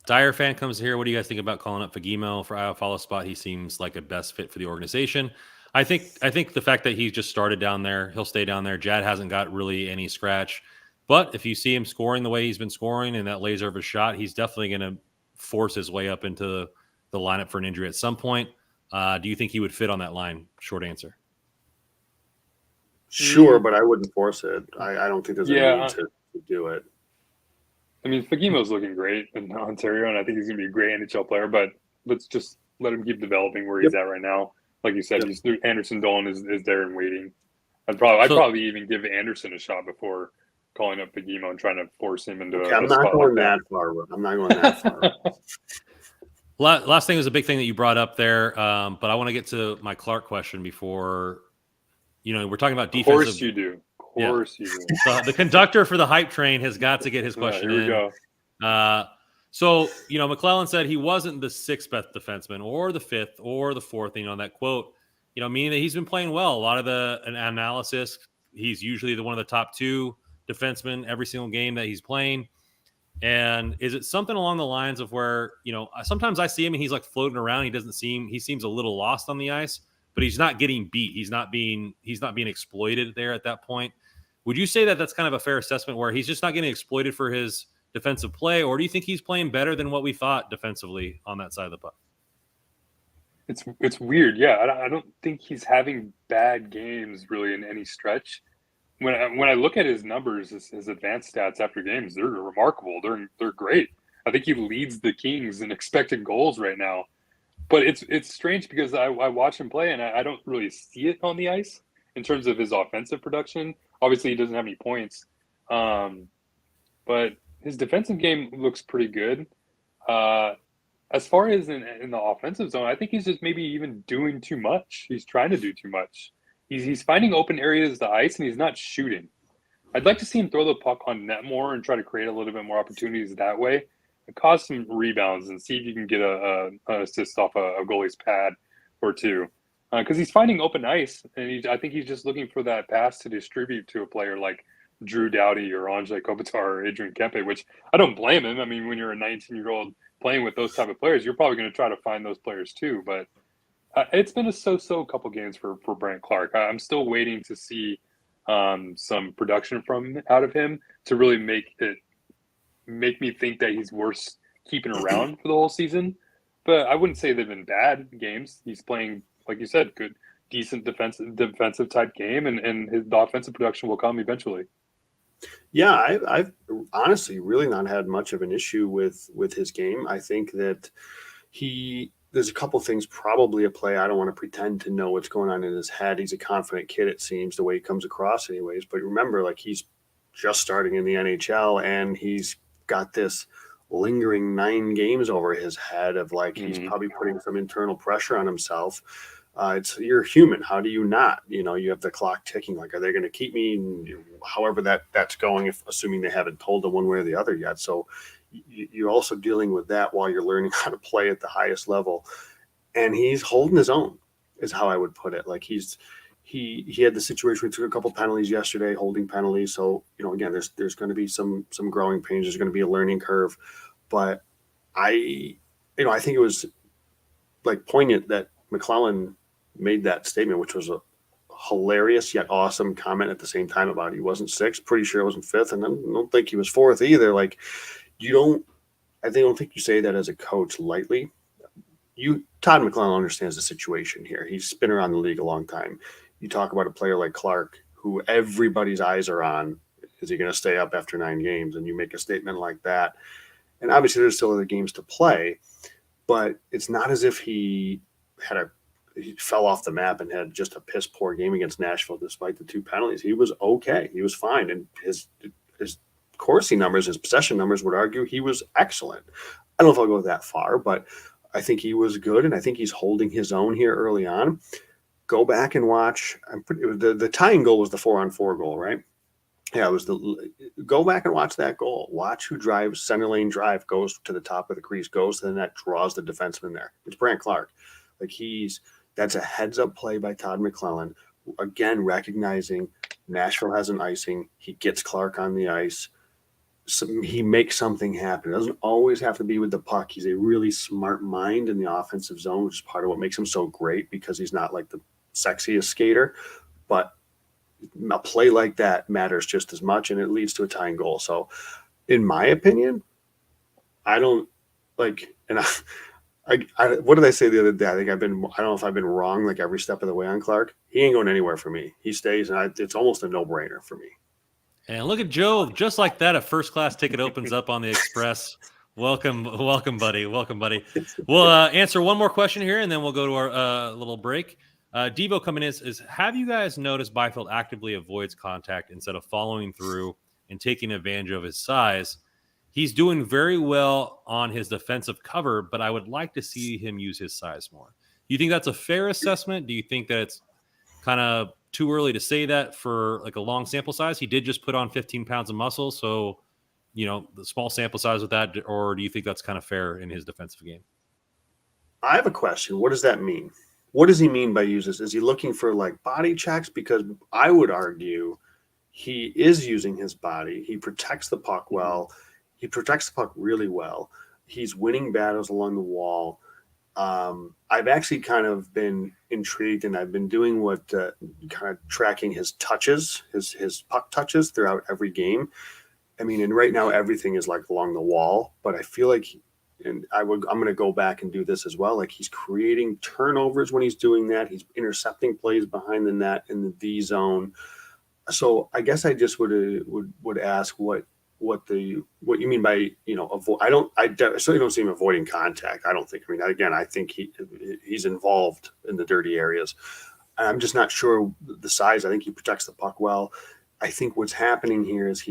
Speaker 1: Dyer fan comes here. What do you guys think about calling up Fagimo for Iowa follow spot? He seems like a best fit for the organization. I think the fact that he just started down there, he'll stay down there. Jad hasn't got really any scratch. But if you see him scoring the way he's been scoring and that laser of a shot, he's definitely going to force his way up into the lineup for an injury at some point. Do you think he would fit on that line? Short answer.
Speaker 3: Sure, but I wouldn't force it. I don't think there's a need to do it.
Speaker 2: I mean, Fagimo's looking great in Ontario, and I think he's going to be a great NHL player, but let's just let him keep developing where he's at right now. Like you said, Anderson Dolan is there and waiting. I'd probably even give Anderson a shot before calling up Fagimo and trying to force him into a
Speaker 3: I'm not going that far. I'm not going that far.
Speaker 1: Last thing was a big thing that you brought up there, but I want to get to my Clark question before. We're talking about defensive.
Speaker 2: Of course you do. Of course you do.
Speaker 1: So the conductor for the hype train has got to get his question in.
Speaker 2: Here we go.
Speaker 1: So, McClellan said he wasn't the sixth best defenseman or the fifth or the fourth, that quote, meaning that he's been playing well. A lot of the analysis, he's usually one of the top two defensemen every single game that he's playing. And is it something along the lines of where, sometimes I see him and he's like floating around. He seems a little lost on the ice, but he's not getting beat. He's not being exploited there at that point. Would you say that that's kind of a fair assessment where he's just not getting exploited for his defensive play, or do you think he's playing better than what we thought defensively on that side of the puck?
Speaker 2: It's weird. Yeah. I don't think he's having bad games really in any stretch. When I look at his numbers, his advanced stats after games, they're remarkable. They're great. I think he leads the Kings in expected goals right now. But it's strange because I watch him play and I don't really see it on the ice in terms of his offensive production. Obviously, he doesn't have any points, but his defensive game looks pretty good. As far as in the offensive zone, I think he's just maybe even doing too much. He's trying to do too much. He's finding open areas of the ice, and he's not shooting. I'd like to see him throw the puck on net more and try to create a little bit more opportunities that way, and cause some rebounds and see if you can get an assist off a goalie's pad or two. Because he's finding open ice, and I think he's just looking for that pass to distribute to a player like Drew Doughty or Andrzej Kopitar or Adrian Kempe, which I don't blame him. I mean, when you're a 19-year-old playing with those type of players, you're probably going to try to find those players too, but it's been a so-so couple games for Brant Clark. I'm still waiting to see some production out of him to really make me think that he's worth keeping around for the whole season. But I wouldn't say they've been bad games. He's playing, like you said, good, decent defensive type game, and the offensive production will come eventually.
Speaker 3: Yeah, I've honestly really not had much of an issue with his game. I think that there's a couple things probably at play. I don't want to pretend to know what's going on in his head. He's a confident kid, it seems, the way he comes across anyways. But remember, like, he's just starting in the NHL, and he's got this lingering 9 games over his head of he's probably putting some internal pressure on himself. You're human. How do you not? You have the clock ticking. Like, are they going to keep me? And however that's going, assuming they haven't told him one way or the other yet. So you're also dealing with that while you're learning how to play at the highest level. And he's holding his own, is how I would put it. Like, he had the situation where he took a couple penalties yesterday, holding penalties. So, again, there's going to be some growing pains. There's going to be a learning curve. But I think it was poignant that McClellan made that statement, which was a hilarious yet awesome comment at the same time about he wasn't 6th. Pretty sure it wasn't 5th, and I don't think he was 4th either. I don't think you say that as a coach lightly. Todd McClellan understands the situation here. He's been around the league a long time. You talk about a player like Clark, who everybody's eyes are on. Is he going to stay up after 9 games? And you make a statement like that. And obviously there's still other games to play, but it's not as if he fell off the map and had just a piss poor game against Nashville despite the 2 penalties. He was okay. He was fine. And his Corsi numbers, his possession numbers would argue he was excellent. I don't know if I'll go that far, but I think he was good, and I think he's holding his own here early on. Go back and watch. The tying goal was the 4-on-4 goal, right? Yeah, it was go back and watch that goal. Watch who drives center lane drive, goes to the top of the crease, goes to the net, draws the defenseman there. It's Brandt Clark. Like that's a heads up play by Todd McClellan. Again, recognizing Nashville has an icing. He gets Clark on the ice. He makes something happen. It doesn't always have to be with the puck. He's a really smart mind in the offensive zone, which is part of what makes him so great, because he's not like the sexiest skater, but a play like that matters just as much, and it leads to a tying goal. So in my opinion, I don't like, and I what did I say the other day? I don't know if I've been wrong like every step of the way on Clark. He ain't going anywhere for me. He stays, and it's almost a no-brainer for me.
Speaker 1: And look at Joe, just like that, a first-class ticket opens up on the Express. Welcome, buddy. Welcome, buddy. We'll answer one more question here, and then we'll go to our little break. Devo coming in is, have you guys noticed Byfield actively avoids contact instead of following through and taking advantage of his size? He's doing very well on his defensive cover, but I would like to see him use his size more. Do you think that's a fair assessment? Do you think that it's kind of too early to say that for like a long sample size? He did just put on 15 pounds of muscle, so the small sample size with that, or do you think that's kind of fair in his defensive game?
Speaker 3: I have a question. What does that mean? What does he mean by uses? Is he looking for like body checks? Because I would argue he is using his body. He protects the puck well. He protects the puck really well. He's winning battles along the wall. I've actually kind of been intrigued, and I've been doing what kind of tracking his touches, his puck touches throughout every game. I mean, and right now everything is like along the wall, but I feel like, and I'm going to go back and do this as well. Like, he's creating turnovers when he's doing that. He's intercepting plays behind the net in the D zone. So I guess I just would ask what you mean by, avoid. I certainly don't see him avoiding contact. I don't think. I mean, again, I think he's involved in the dirty areas. I'm just not sure the size. I think he protects the puck well. I think what's happening here is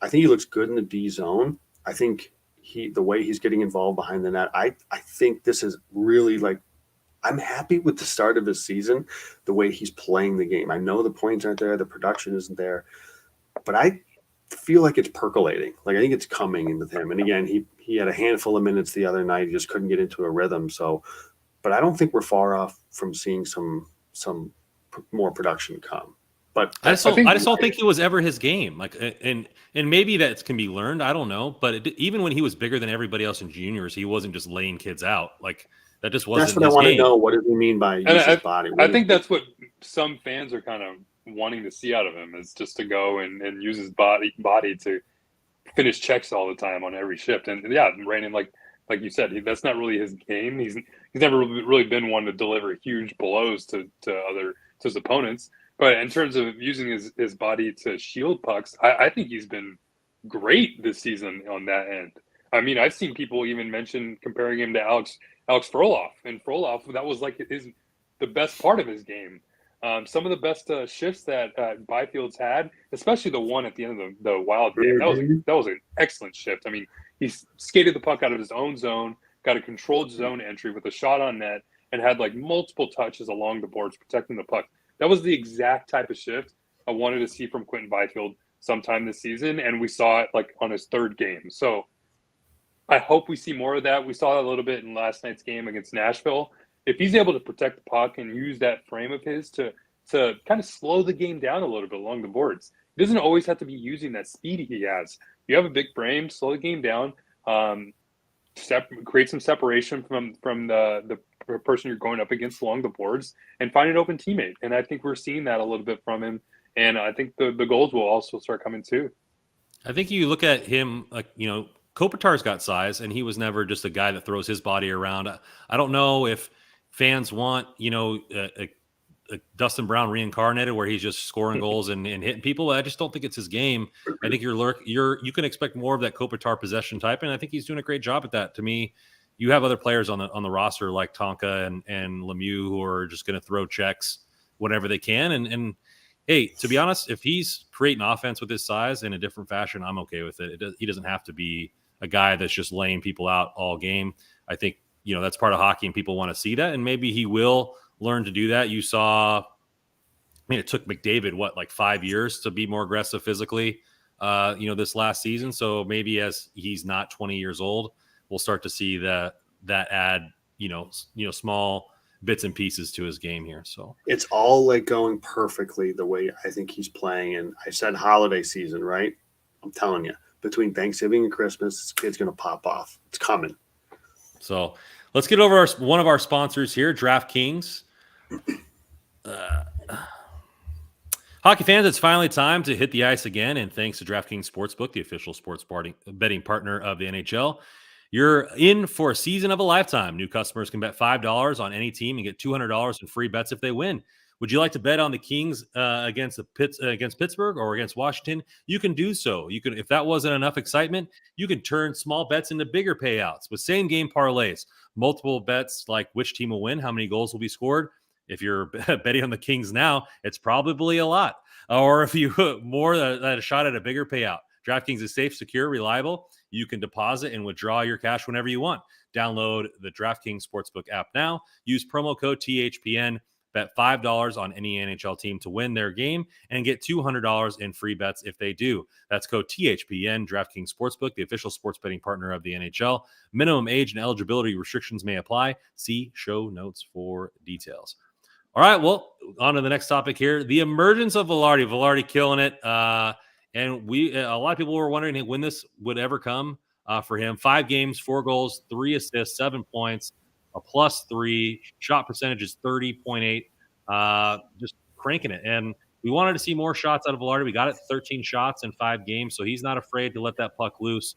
Speaker 3: I think he looks good in the D zone. I think the way he's getting involved behind the net, I think this is really like, I'm happy with the start of his season, the way he's playing the game. I know the points aren't there, the production isn't there, but I feel like it's percolating. Like, I think it's coming with him. And again, he had a handful of minutes the other night. He just couldn't get into a rhythm. So, but I don't think we're far off from seeing some more production come. But
Speaker 1: I just don't think he was ever his game. Like, and maybe that can be learned. I don't know. But even when he was bigger than everybody else in juniors, he wasn't just laying kids out. Like, that just wasn't.
Speaker 3: That's what I want to know. What does he mean by use his body?
Speaker 2: I think that's what some fans are kind of wanting to see out of him, is just to go and use his body to finish checks all the time on every shift. And yeah, Brandon, like you said, that's not really his game. He's never really been one to deliver huge blows to his opponents. But in terms of using his body to shield pucks, I think he's been great this season on that end. I mean, I've seen people even mention comparing him to Alex Frolov. And Frolov, that was like the best part of his game. Some of the best shifts that Byfield's had, especially the one at the end of the Wild game, that was an excellent shift. I mean, he skated the puck out of his own zone, got a controlled zone entry with a shot on net, and had like multiple touches along the boards protecting the puck. That was the exact type of shift I wanted to see from Quentin Byfield sometime this season, and we saw it like on his third game. So I hope we see more of that. We saw that a little bit in last night's game against Nashville. If he's able to protect the puck and use that frame of his to kind of slow the game down a little bit along the boards, he doesn't always have to be using that speed he has. You have a big frame, slow the game down, create some separation from the person you're going up against along the boards, and find an open teammate. And I think we're seeing that a little bit from him. And I think the goals will also start coming too.
Speaker 1: I think you look at him, like, Kopitar's got size, and he was never just a guy that throws his body around. I don't know if fans want, a Dustin Brown reincarnated where he's just scoring goals and hitting people. I just don't think it's his game. I think you can expect more of that Kopitar possession type, and I think he's doing a great job at that. To me, you have other players on the roster like Tonka and Lemieux who are just going to throw checks whenever they can, and hey, to be honest, if he's creating offense with his size in a different fashion, I'm okay with it. He doesn't have to be a guy that's just laying people out all game. I think, that's part of hockey and people want to see that. And maybe he will learn to do that. You saw, it took McDavid, like 5 years to be more aggressive physically, this last season. So maybe as he's not 20 years old, we'll start to see that add, small bits and pieces to his game here. So
Speaker 3: it's all like going perfectly the way I think he's playing. And I said holiday season, right? I'm telling you, between Thanksgiving and Christmas, this kid's going to pop off. It's coming.
Speaker 1: So let's get over one of our sponsors here, DraftKings. Hockey fans, it's finally time to hit the ice again. And thanks to DraftKings Sportsbook, the official sports betting partner of the NHL, you're in for a season of a lifetime. New customers can bet $5 on any team and get $200 in free bets if they win. Would you like to bet on the Kings against Pittsburgh or against Washington? You can do so. You can, if that wasn't enough excitement, you can turn small bets into bigger payouts with same game parlays. Multiple bets like which team will win, how many goals will be scored. If you're betting on the Kings now, it's probably a lot. Or if you more than a shot at a bigger payout. DraftKings is safe, secure, reliable. You can deposit and withdraw your cash whenever you want. Download the DraftKings Sportsbook app now. Use promo code THPN. Bet $5 on any NHL team to win their game and get $200 in free bets if they do. That's code THPN. DraftKings Sportsbook, the official sports betting partner of the NHL. Minimum age and eligibility restrictions may apply. See show notes for details. All right, well, on to the next topic here. The emergence of Vilardi. Vilardi killing it. And a lot of people were wondering when this would ever come for him. 5 games, 4 goals, 3 assists, 7 points, a +3. Shot percentage is 30.8. Just cranking it. And we wanted to see more shots out of Vilardi. We got it 13 shots in 5 games, so he's not afraid to let that puck loose.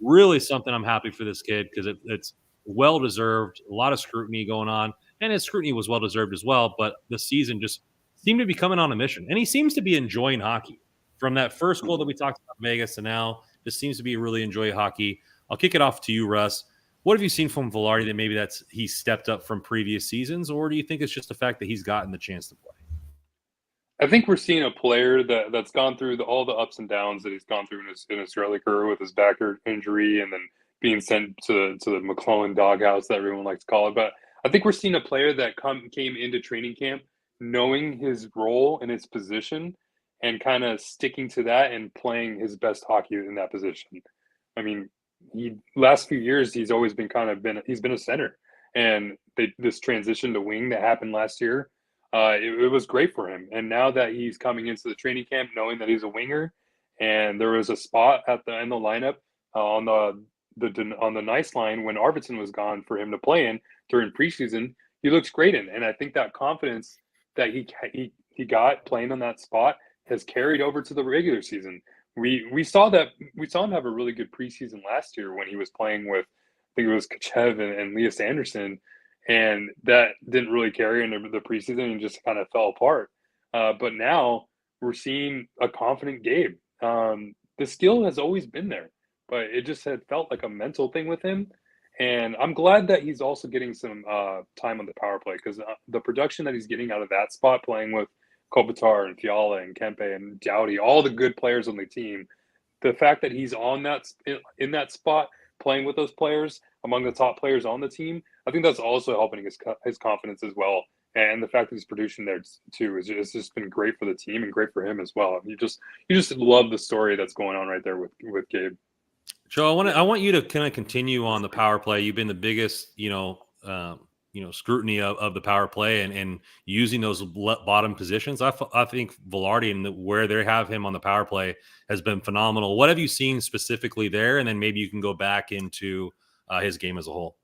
Speaker 1: Really something I'm happy for this kid because it's well-deserved. A lot of scrutiny going on. And his scrutiny was well-deserved as well, but the season just seemed to be coming on a mission. And he seems to be enjoying hockey. From that first goal that we talked about in Vegas to now, just seems to be really enjoying hockey. I'll kick it off to you, Russ. What have you seen from Vilardi that maybe he's stepped up from previous seasons, or do you think it's just the fact that he's gotten the chance to play?
Speaker 2: I think we're seeing a player that's gone through all the ups and downs that he's gone through in his early career with his back injury and then being sent to the McClellan doghouse that everyone likes to call it. But I think we're seeing a player that came into training camp knowing his role and his position and kind of sticking to that and playing his best hockey in that position. I mean, last few years he's always been he's been a center, and this transition to wing that happened last year, it was great for him. And now that he's coming into the training camp knowing that he's a winger, and there was a spot in the lineup on the nice line when Arvidsson was gone for him to play in during preseason, he looks great in. And I think that confidence that he got playing on that spot has carried over to the regular season. We saw him have a really good preseason last year when he was playing with, I think it was Kachev and Elias Anderson, and that didn't really carry into the preseason and just kind of fell apart. But now we're seeing a confident Gabe. The skill has always been there, but it just had felt like a mental thing with him. And I'm glad that he's also getting some time on the power play, because the production that he's getting out of that spot, playing with Kopitar and Fiala and Kempe and Doughty, all the good players on the team, the fact that he's in that spot playing with those players, among the top players on the team, I think that's also helping his confidence as well. And the fact that he's producing there too is just been great for the team and great for him as well. You just love the story that's going on right there with Gabe.
Speaker 1: Joe, I want you to kind of continue on the power play. You've been the biggest, scrutiny of the power play and using those bottom positions. I think Vilardi and where they have him on the power play has been phenomenal. What have you seen specifically there? And then maybe you can go back into his game as a whole.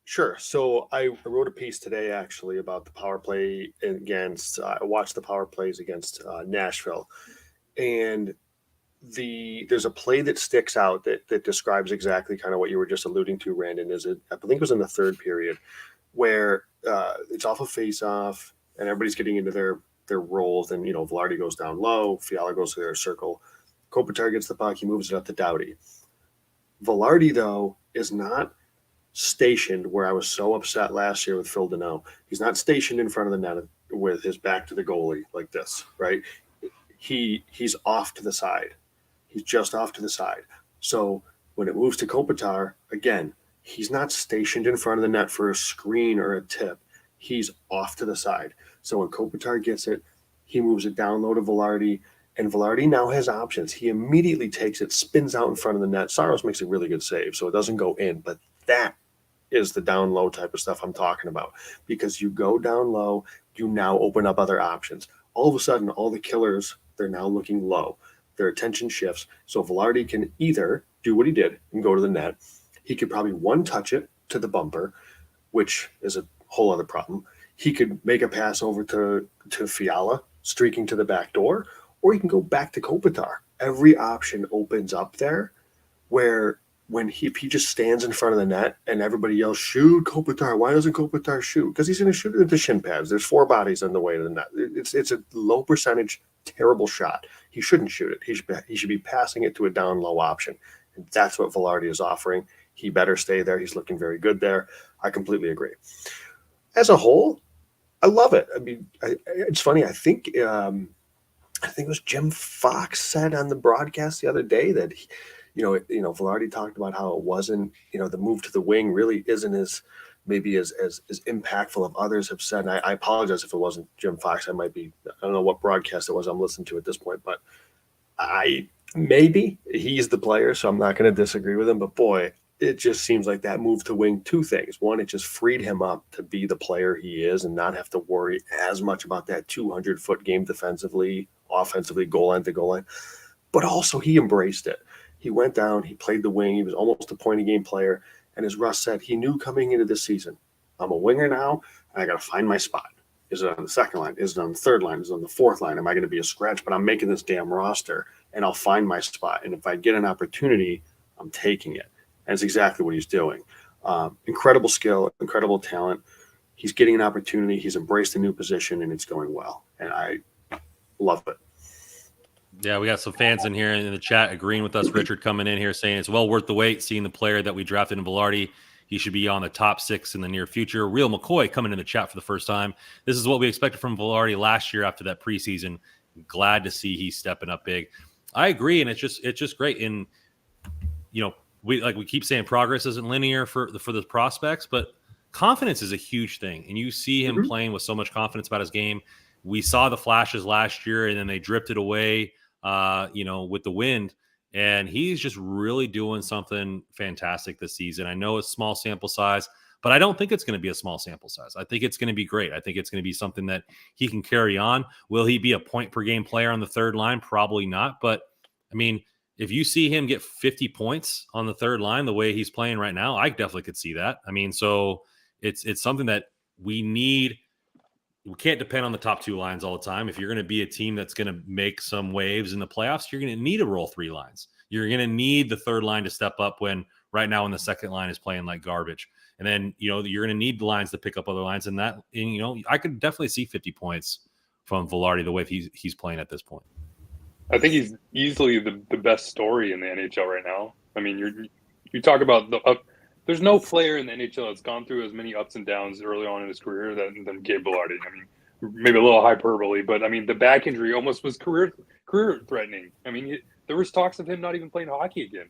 Speaker 3: Sure. So I wrote a piece today actually about the power play I watched the power plays against Nashville, and there's a play that sticks out that describes exactly kind of what you were just alluding to, Randon. I think it was in the third period, where it's off a face-off and everybody's getting into their roles. And, Vilardi goes down low, Fiala goes to their circle, Kopitar gets the puck, he moves it up to Doughty. Vilardi, though, is not stationed where I was so upset last year with Phil Deneau. He's not stationed in front of the net with his back to the goalie like this, right? He's off to the side. He's just off to the side. So when it moves to Kopitar, again, he's not stationed in front of the net for a screen or a tip. He's off to the side. So when Kopitar gets it, he moves it down low to Vilardi, and Vilardi now has options. He immediately takes it, spins out in front of the net. Saros makes a really good save, so it doesn't go in. But that is the down low type of stuff I'm talking about, because you go down low, you now open up other options. All of a sudden, all the killers, they're now looking low. Their attention shifts. So Vilardi can either do what he did and go to the net. He could probably one-touch it to the bumper, which is a whole other problem. He could make a pass over to Fiala, streaking to the back door, or he can go back to Kopitar. Every option opens up there, where if he just stands in front of the net and everybody yells, shoot Kopitar, why doesn't Kopitar shoot? Because he's going to shoot it into shin pads. There's 4 bodies on the way to the net. It's a low percentage, terrible shot. He shouldn't shoot it. He should be passing it to a down low option. And that's what Vilardi is offering. He better stay there. He's looking very good there. I completely agree. As a whole, I love it. I mean, it's funny. I think it was Jim Fox said on the broadcast the other day that Vilardi talked about how it wasn't, the move to the wing really isn't as impactful as others have said. And I apologize if it wasn't Jim Fox. I don't know what broadcast it was I'm listening to at this point, but maybe he's the player, so I'm not going to disagree with him. But boy, it just seems like that move to wing, 2 things. One, it just freed him up to be the player he is and not have to worry as much about that 200-foot game defensively, offensively, goal line to goal line. But also he embraced it. He went down, he played the wing, he was almost a point-a-game player. And as Russ said, he knew coming into this season, I'm a winger now, and I got to find my spot. Is it on the second line? Is it on the third line? Is it on the fourth line? Am I going to be a scratch? But I'm making this damn roster, and I'll find my spot. And if I get an opportunity, I'm taking it. And it's exactly what he's doing. Incredible skill, incredible talent. He's getting an opportunity. He's embraced a new position, and it's going well. And I love it.
Speaker 1: Yeah, we got some fans in here in the chat agreeing with us. Richard coming in here saying it's well worth the wait, seeing the player that we drafted in Vilardi. He should be on the top 6 in the near future. Real McCoy coming in the chat for the first time. This is what we expected from Vilardi last year after that preseason. Glad to see he's stepping up big. I agree, and it's just great. And we keep saying progress isn't linear for the prospects, but confidence is a huge thing. And you see him playing with so much confidence about his game. We saw the flashes last year, and then they drifted away, with the wind. And he's just really doing something fantastic this season. I know it's small sample size, but I don't think it's going to be a small sample size. I think it's going to be great. I think it's going to be something that he can carry on. Will he be a point per game player on the third line? Probably not. But I mean, if you see him get 50 points on the third line, the way he's playing right now, I definitely could see that. I mean, so it's something that we need. We can't depend on the top 2 lines all the time. If you're going to be a team that's going to make some waves in the playoffs, you're going to need to roll 3 lines. You're going to need the third line to step up when right now when the second line is playing like garbage. And then, you're going to need the lines to pick up other lines. And I could definitely see 50 points from Vilardi the way he's playing at this point.
Speaker 2: I think he's easily the best story in the NHL right now. I mean, you talk about there's no player in the NHL that's gone through as many ups and downs early on in his career than Gabe Vilardi. I mean, maybe a little hyperbole, but I mean, the back injury almost was career threatening. I mean, there was talks of him not even playing hockey again,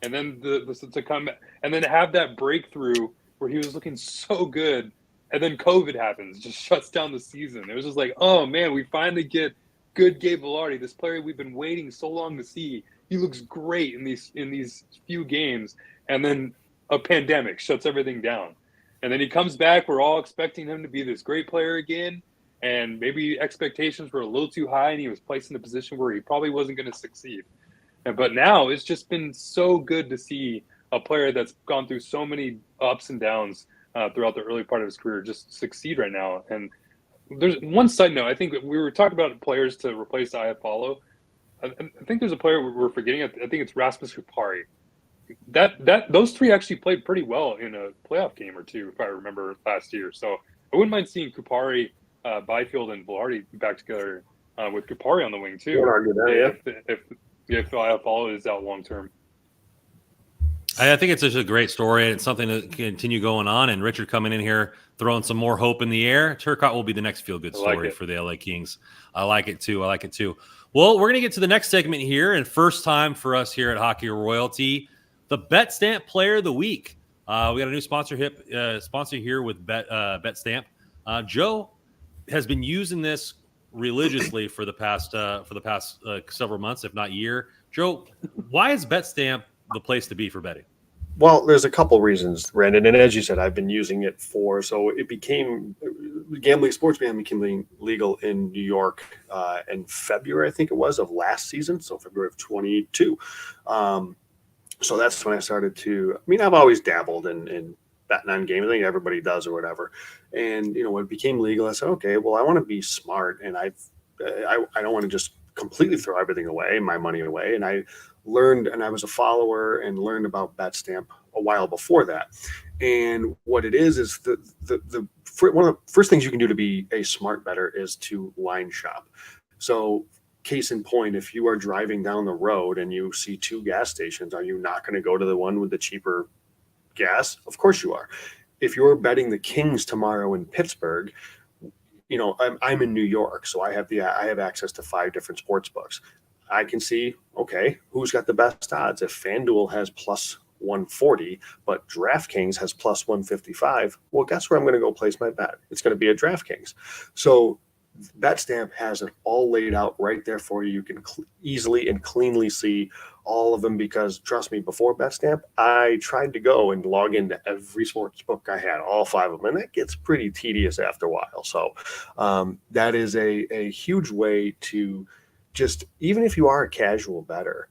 Speaker 2: and then to come and then have that breakthrough where he was looking so good, and then COVID happens, just shuts down the season. It was just like, oh man, we finally get good Gabe Vilardi, this player we've been waiting so long to see. He looks great in these few games, and then a pandemic shuts everything down. And then he comes back. We're all expecting him to be this great player again. And maybe expectations were a little too high and he was placed in a position where he probably wasn't going to succeed. But now it's just been so good to see a player that's gone through so many ups and downs throughout the early part of his career just succeed right now. And there's one side note. I think we were talking about players to replace Iafallo. I think there's a player we're forgetting. I think it's Rasmus Kupari. Those 3 actually played pretty well in a playoff game or 2, if I remember last year. So I wouldn't mind seeing Kupari, Byfield, and Vilardi back together with Kupari on the wing too.
Speaker 3: If
Speaker 2: Iafallo is out long term.
Speaker 1: I think it's just a great story, and it's something to continue going on. And Richard coming in here, throwing some more hope in the air. Turcotte will be the next feel-good story for the LA Kings. I like it too. Well, we're going to get to the next segment here, and first time for us here at Hockey Royalty, the Bet Stamp Player of the Week. We got a new sponsor here with Bet Stamp. Joe has been using this religiously for the past several months, if not year. Joe, why is Bet Stamp the place to be for betting?
Speaker 3: Well, there's a couple reasons, Brandon, and as you said, I've been using it so it became sports gambling became legal in New York in February, I think it was, of last season, so February of 22. So that's when I started I've always dabbled in betting on games. I think everybody does or whatever. And, when it became legal, I said, okay, well, I want to be smart, and I don't want to just completely throw everything away, my money away. And I learned, and I was a follower and learned about BetStamp a while before that. And what it is one of the first things you can do to be a smart bettor is to line shop. So case in point, if you are driving down the road and you see two gas stations, are you not going to go to the one with the cheaper gas? Of course you are. If you're betting the Kings tomorrow in Pittsburgh, I'm in New York, so I have access to 5 different sports books. I can see, okay, who's got the best odds? If FanDuel has plus 140, but DraftKings has plus 155, well, guess where I'm going to go place my bet? It's going to be at DraftKings. So BetStamp has it all laid out right there for you. You can easily and cleanly see all of them because, trust me, before BetStamp, I tried to go and log into every sports book I had, all 5 of them, and that gets pretty tedious after a while. So that is a huge way to just, even if you are a casual bettor,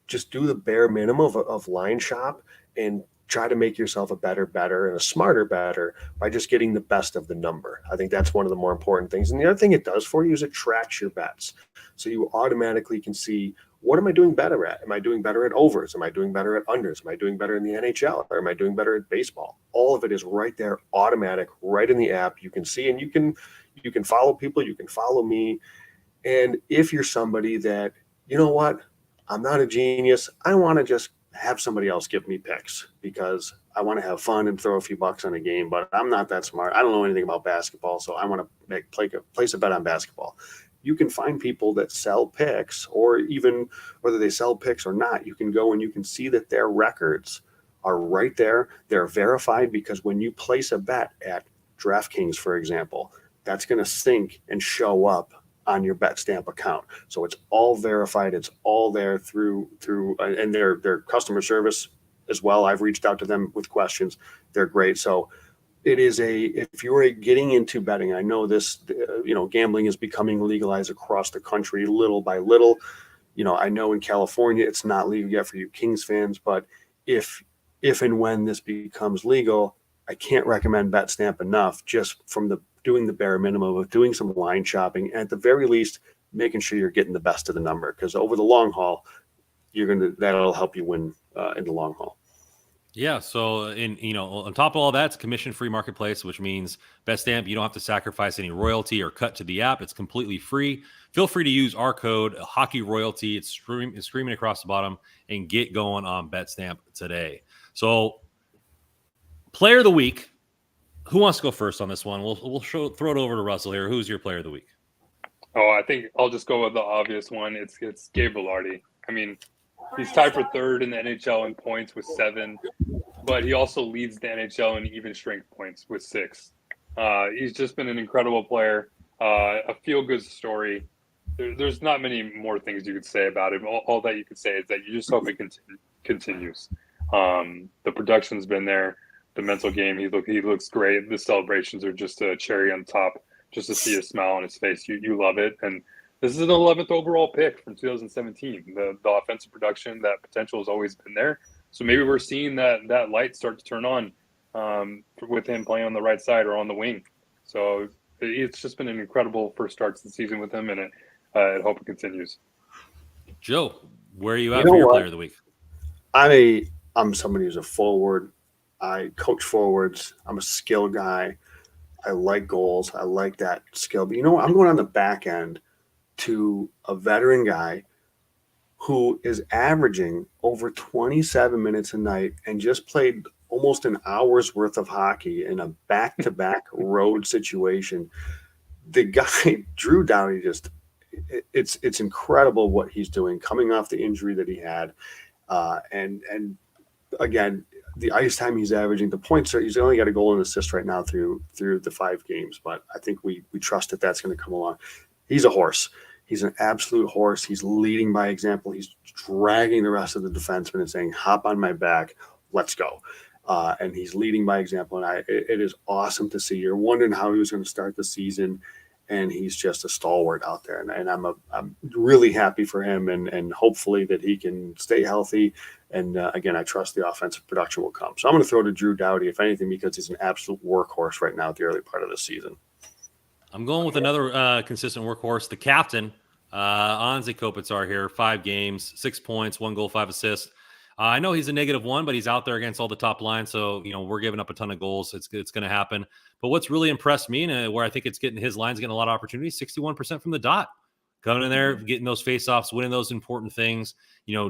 Speaker 3: just do the bare minimum of line shop and try to make yourself a better bettor and a smarter bettor by just getting the best of the number. I think that's one of the more important things. And the other thing it does for you is it tracks your bets. So you automatically can see, what am I doing better at? Am I doing better at overs? Am I doing better at unders? Am I doing better in the NHL? Or am I doing better at baseball? All of it is right there, automatic, right in the app. You can see, and you can follow people. You can follow me. And if you're somebody that, you know what, I'm not a genius, I want to just have somebody else give me picks because I want to have fun and throw a few bucks on a game, but I'm not that smart. I don't know anything about basketball, so I want to place a bet on basketball. You can find people that sell picks, or even whether they sell picks or not, you can go and you can see that their records are right there. They're verified because when you place a bet at DraftKings, for example, that's going to sync and show up on your BetStamp account. So it's all verified. It's all there through and their customer service as well. I've reached out to them with questions. They're great. So it is if you're getting into betting, I know this, gambling is becoming legalized across the country little by little. I know in California, it's not legal yet for you Kings fans, but if and when this becomes legal, I can't recommend BetStamp enough, just from doing the bare minimum of doing some line shopping, and at the very least, making sure you're getting the best of the number, because over the long haul, that'll help you win in the long haul.
Speaker 1: Yeah. So on top of all that, it's a commission-free marketplace, which means BetStamp, you don't have to sacrifice any royalty or cut to the app. It's completely free. Feel free to use our code Hockey Royalty. It's screaming across the bottom, and get going on BetStamp today. So, player of the week. Who wants to go first on this one? We'll throw it over to Russell here. Who's your player of the week?
Speaker 2: Oh, I think I'll just go with the obvious one. It's Gabe Vilardi. I mean, he's tied for 3rd in the NHL in points with 7, but he also leads the NHL in even strength points with 6. He's just been an incredible player, a feel-good story. There's not many more things you could say about him. All that you could say is that you just hope it continues. The production's been there. The mental game, he looks great. The celebrations are just a cherry on top. Just to see a smile on his face, you love it. And this is an 11th overall pick from 2017. The offensive production, that potential has always been there. So maybe we're seeing that light start to turn on with him playing on the right side or on the wing. So it's just been an incredible first start to the season with him, and I hope it continues.
Speaker 1: Joe, where are you at for your player of the week?
Speaker 3: I'm somebody who's a forward. I coach forwards. I'm a skill guy. I like goals. I like that skill. But I'm going on the back end to a veteran guy who is averaging over 27 minutes a night and just played almost an hour's worth of hockey in a back-to-back road situation. The guy, Drew Doughty, it's incredible what he's doing coming off the injury that he had. And again, the ice time he's averaging, the points he's only got a goal and assist right now through the 5 games, but I think we trust that that's going to come along. He's a horse. He's an absolute horse. He's leading by example. He's dragging the rest of the defensemen and saying, hop on my back, let's go. And he's leading by example. And it is awesome to see. You're wondering how he was going to start the season, and he's just a stalwart out there. And I'm really happy for him, and hopefully that he can stay healthy. And again, I trust the offensive production will come. So I'm going to throw to Drew Doughty, if anything, because he's an absolute workhorse right now at the early part of the season.
Speaker 1: I'm going with another consistent workhorse, the captain, ONT-CA Kopitar here, 5 games, 6 points, 1 goal, 5 assists. I know he's a -1, but he's out there against all the top line. So, we're giving up a ton of goals. It's going to happen. But what's really impressed me, and where I think his line's getting a lot of opportunities, 61% from the dot. Coming in there, getting those faceoffs, winning those important things,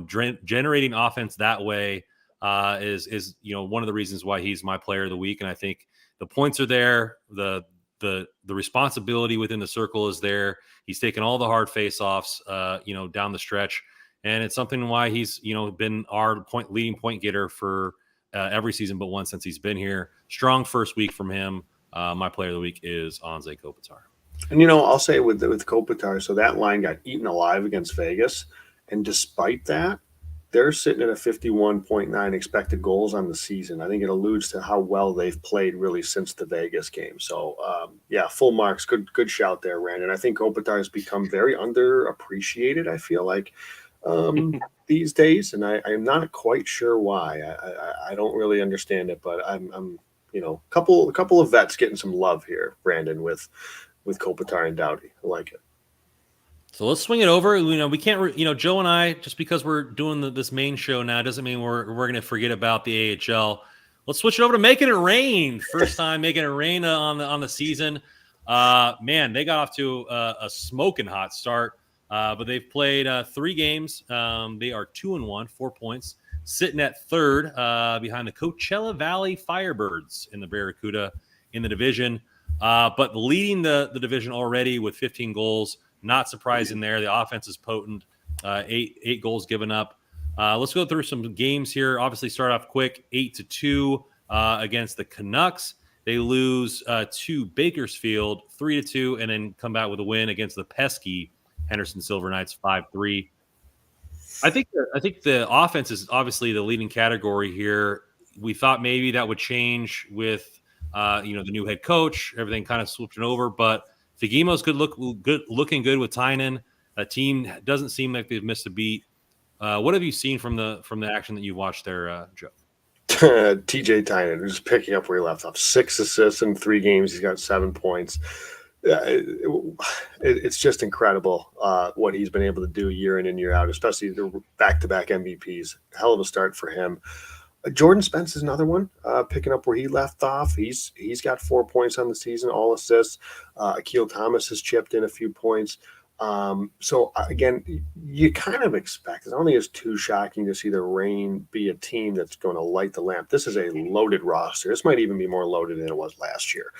Speaker 1: generating offense that way is one of the reasons why he's my player of the week. And I think the points are there. The responsibility within the circle is there. He's taken all the hard faceoffs, down the stretch. And it's something why he's, been our leading point getter for every season but one since he's been here. Strong first week from him. My player of the week is ONT-CA Kopitar.
Speaker 3: And, I'll say with Kopitar, so that line got eaten alive against Vegas. And despite that, they're sitting at a 51.9 expected goals on the season. I think it alludes to how well they've played really since the Vegas game. So, full marks. Good shout there, Rand. I think Kopitar has become very underappreciated, I feel like, these days. And I'm not quite sure why. I don't really understand it, but I'm a couple of vets getting some love here, Brandon, with Kopitar and Doughty. I like it.
Speaker 1: So let's swing it over. We can't, Joe and I, just because we're doing this main show now, doesn't mean we're going to forget about the AHL. Let's switch it over to making it rain. First time making it rain on the season. Man, they got off to a smoking hot start, but they've played 3 games. They are 2-1, 4 points, sitting at 3rd behind the Coachella Valley Firebirds in the Barracuda in the division, but leading the division already with 15 goals. Not surprising there. The offense is potent. 8 goals given up. Let's go through some games here. Obviously, start off quick. 8-2 against the Canucks. They lose to Bakersfield 3-2, and then come back with a win against the pesky Henderson Silver Knights 5-3. I think the offense is obviously the leading category here. We thought maybe that would change with the new head coach. Everything kind of switching over, but Fagimo's looking good with Tynan. A team doesn't seem like they've missed a beat. What have you seen from the action that you've watched there, Joe?
Speaker 3: TJ Tynan just picking up where he left off. 6 assists in 3 games. He's got 7 points. It's just incredible what he's been able to do year in and year out, especially the back-to-back MVPs. Hell of a start for him. Jordan Spence is another one, picking up where he left off. He's got 4 points on the season, all assists. Akil Thomas has chipped in a few points. So again, you kind of expect, I don't think it's too shocking to see the Reign be a team that's going to light the lamp. This is a loaded roster. This might even be more loaded than it was last year.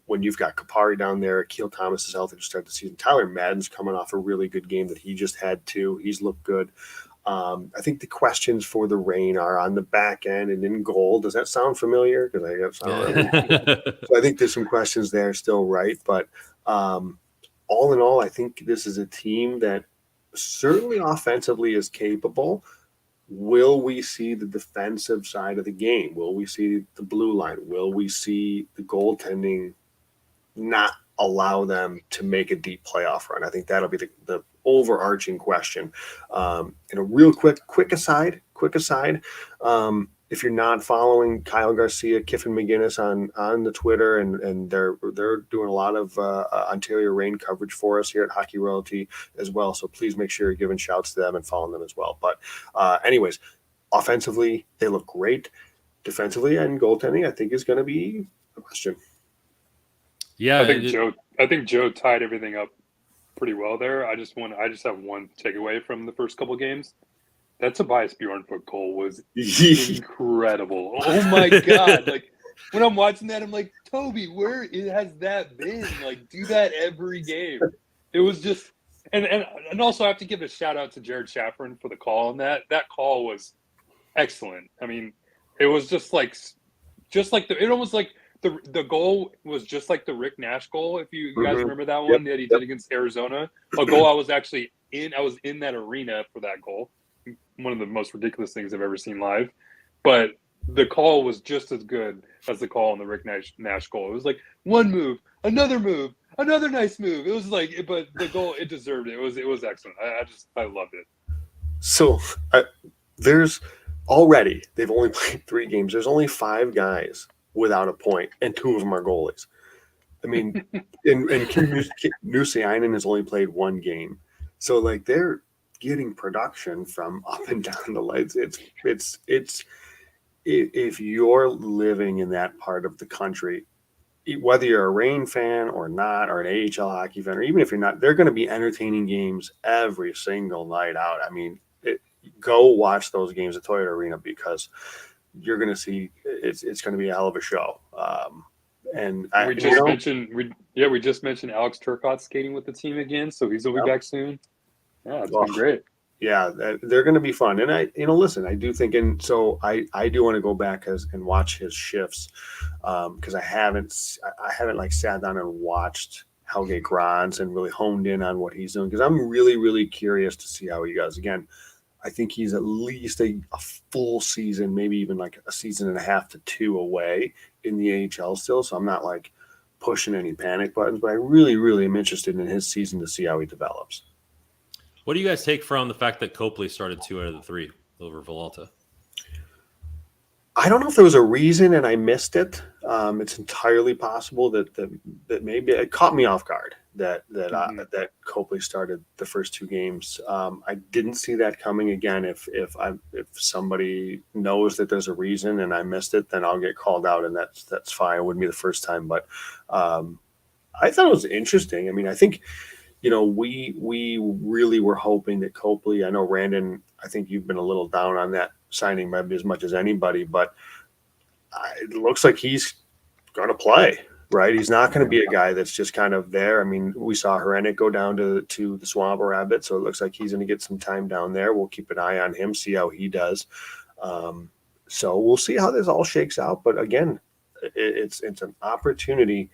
Speaker 3: When you've got Kapari down there, Akil Thomas is healthy to start the season. Tyler Madden's coming off a really good game that he just had too. He's looked good. I think the questions for the Reign are on the back end and in goal. Does that sound familiar? Because I think there's some questions there still, right? But all in all, I think this is a team that certainly offensively is capable. Will we see the defensive side of the game? Will we see the blue line? Will we see the goaltending not allow them to make a deep playoff run? I think that'll be the overarching question. And a real quick aside, if you're not following Kyle Garcia, Kiffin McGinnis on the Twitter, and they're doing a lot of Ontario Reign coverage for us here at Hockey Royalty as well. So please make sure you're giving shouts to them and following them as well. But anyways, offensively, they look great. Defensively and goaltending, I think, is going to be a question.
Speaker 1: Yeah,
Speaker 2: I think Joe tied everything up pretty well there. I just have one takeaway from the first couple games. That Tobias Bjornfoot goal was incredible. Oh my God. Like when I'm watching that, I'm like, Toby, where has that been? Like, do that every game. It was just and also I have to give a shout out to Jared Shaffron for the call on that. That call was excellent. I mean, it was just like it almost like the goal was just like the Rick Nash goal. If you guys remember that one that he did against Arizona, a goal I was in that arena for that goal. One of the most ridiculous things I've ever seen live, but the call was just as good as the call on the Rick Nash goal. It was like one move, another nice move. It was like, but the goal, it deserved it. It was excellent. I loved it.
Speaker 3: So there's already, they've only played 3 games. There's only 5 guys without a point, and 2 of them are goalies. I mean, and Nusiainen has only played 1 game. So like they're getting production from up and down the lights. It's if you're living in that part of the country, whether you're a Reign fan or not, or an AHL hockey fan, or even if you're not, they're going to be entertaining games every single night out. I mean, go watch those games at Toyota Arena, because you're going to see it's going to be a hell of a show. And
Speaker 2: we just mentioned Alex Turcotte skating with the team again, so he'll be back soon. Yeah, it's been great.
Speaker 3: Yeah, they're going to be fun. And listen, I do think, and so I do want to go back and watch his shifts, because I haven't like sat down and watched Helge Grans and really honed in on what he's doing, because I'm really, really curious to see how he does. Again, I think he's at least a full season, maybe even like a season and a half to 2 away in the AHL still. So I'm not like pushing any panic buttons, but I really, really am interested in his season to see how he develops.
Speaker 1: What do you guys take from the fact that Copley started 2 out of the 3 over Villalta?
Speaker 3: I don't know if there was a reason and I missed it. It's entirely possible that maybe it caught me off guard that Copley started the first 2 games. I didn't see that coming. Again, if somebody knows that there's a reason and I missed it, then I'll get called out, and that's fine. It wouldn't be the first time, but I thought it was interesting. I mean, I think, we really were hoping that Copley, I know Randon, I think you've been a little down on that signing maybe as much as anybody, but it looks like he's going to play, right? He's not going to be a guy that's just kind of there. I mean, we saw Hrenek go down to the Swamp Rabbit, so it looks like he's going to get some time down there. We'll keep an eye on him, see how he does. So we'll see how this all shakes out. But again, it's an opportunity.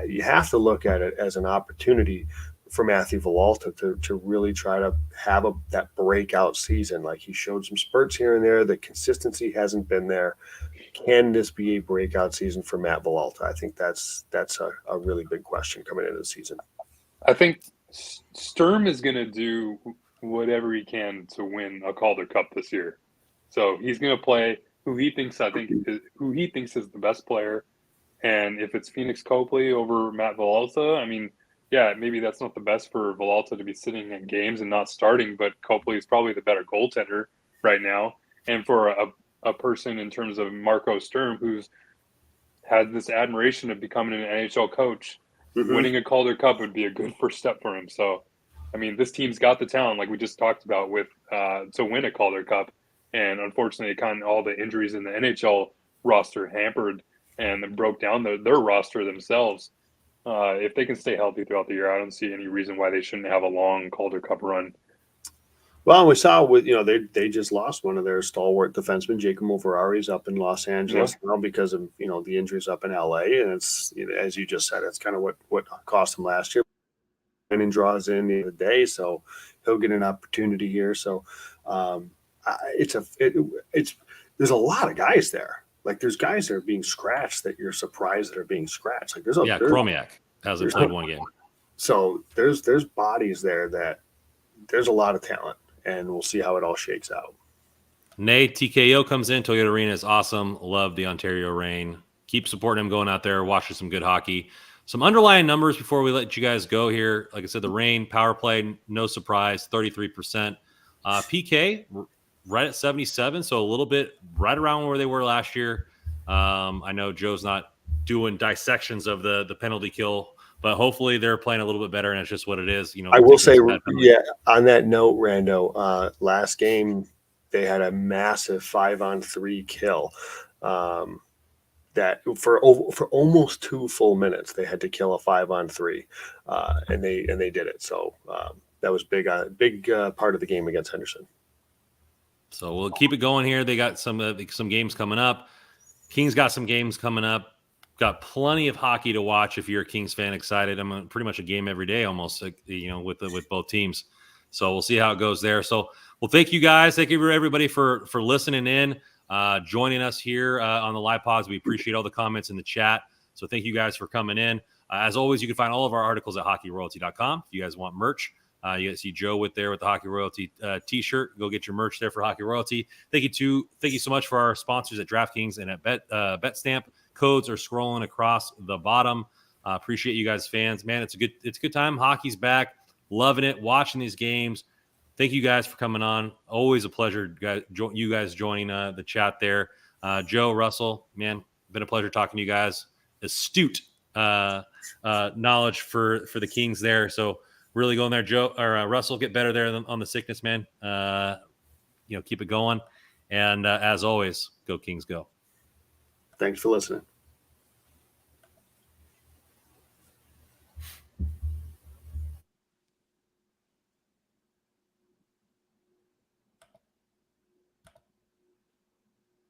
Speaker 3: You have to look at it as an opportunity for Matthew Villalta to really try to have that breakout season. Like, he showed some spurts here and there. The consistency hasn't been there. Can this be a breakout season for Matt Villalta? I think that's a really big question coming into the season.
Speaker 2: I think Sturm is going to do whatever he can to win a Calder Cup this year. So he's going to play who he thinks is the best player. And if it's Phoenix Copley over Matt Villalta, I mean, yeah, maybe that's not the best for Villalta to be sitting in games and not starting, but Copley is probably the better goaltender right now. And for a person in terms of Marco Sturm, who's had this admiration of becoming an NHL coach, winning a Calder Cup would be a good first step for him. So, I mean, this team's got the talent, like we just talked about, with to win a Calder Cup. And unfortunately, kind of all the injuries in the NHL roster hampered and broke down their roster themselves. If they can stay healthy throughout the year, I don't see any reason why they shouldn't have a long Calder Cup run.
Speaker 3: Well, we saw with they just lost one of their stalwart defensemen, Jacob Ferrari's up in Los Angeles now because of the injuries up in LA, and it's as you just said, it's kind of what cost him last year. And draws in the other day, so he'll get an opportunity here. So there's a lot of guys there. Like, there's guys that are being scratched that you're surprised that are being scratched. Like,
Speaker 1: Chromiak hasn't played one game.
Speaker 3: So there's bodies there that there's a lot of talent, and we'll see how it all shakes out.
Speaker 1: Nate, TKO comes in. Toyota Arena is awesome. Love the Ontario Reign. Keep supporting him, going out there, watching some good hockey. Some underlying numbers before we let you guys go here. Like I said, the Reign power play, no surprise, 33%. PK, right at 77, so a little bit right around where they were last year. I know Joe's not doing dissections of the penalty kill but hopefully they're playing a little bit better, and it's just what it is.
Speaker 3: I will say,
Speaker 1: Taking some bad penalties.
Speaker 3: yeah, on that note, Rando, last game they had a massive 5-on-3 kill. That for almost 2 full minutes they had to kill a 5-on-3, and they did it. So that was big part of the game against Henderson.
Speaker 1: So we'll keep it going here. They got some games coming up. Kings got some games coming up. Got plenty of hockey to watch if you're a Kings fan. Excited. I'm pretty much a game every day almost, with both teams. So we'll see how it goes there. So, well, thank you guys. Thank you everybody for listening in, joining us here on the live pods. We appreciate all the comments in the chat. So thank you guys for coming in. As always, you can find all of our articles at hockeyroyalty.com. If you guys want merch, you guys see Joe with the Hockey Royalty t-shirt. Go get your merch there for Hockey Royalty. Thank you so much for our sponsors at DraftKings and at BetStamp. Codes are scrolling across the bottom. Appreciate you guys, fans. Man, it's a good time. Hockey's back. Loving it. Watching these games. Thank you guys for coming on. Always a pleasure, you guys joining the chat there. Joe, Russell, man, been a pleasure talking to you guys. Astute knowledge for the Kings there. So really going there, Joe or Russell, get better there on the sickness, man. Keep it going. And as always, go Kings, go.
Speaker 3: Thanks for listening.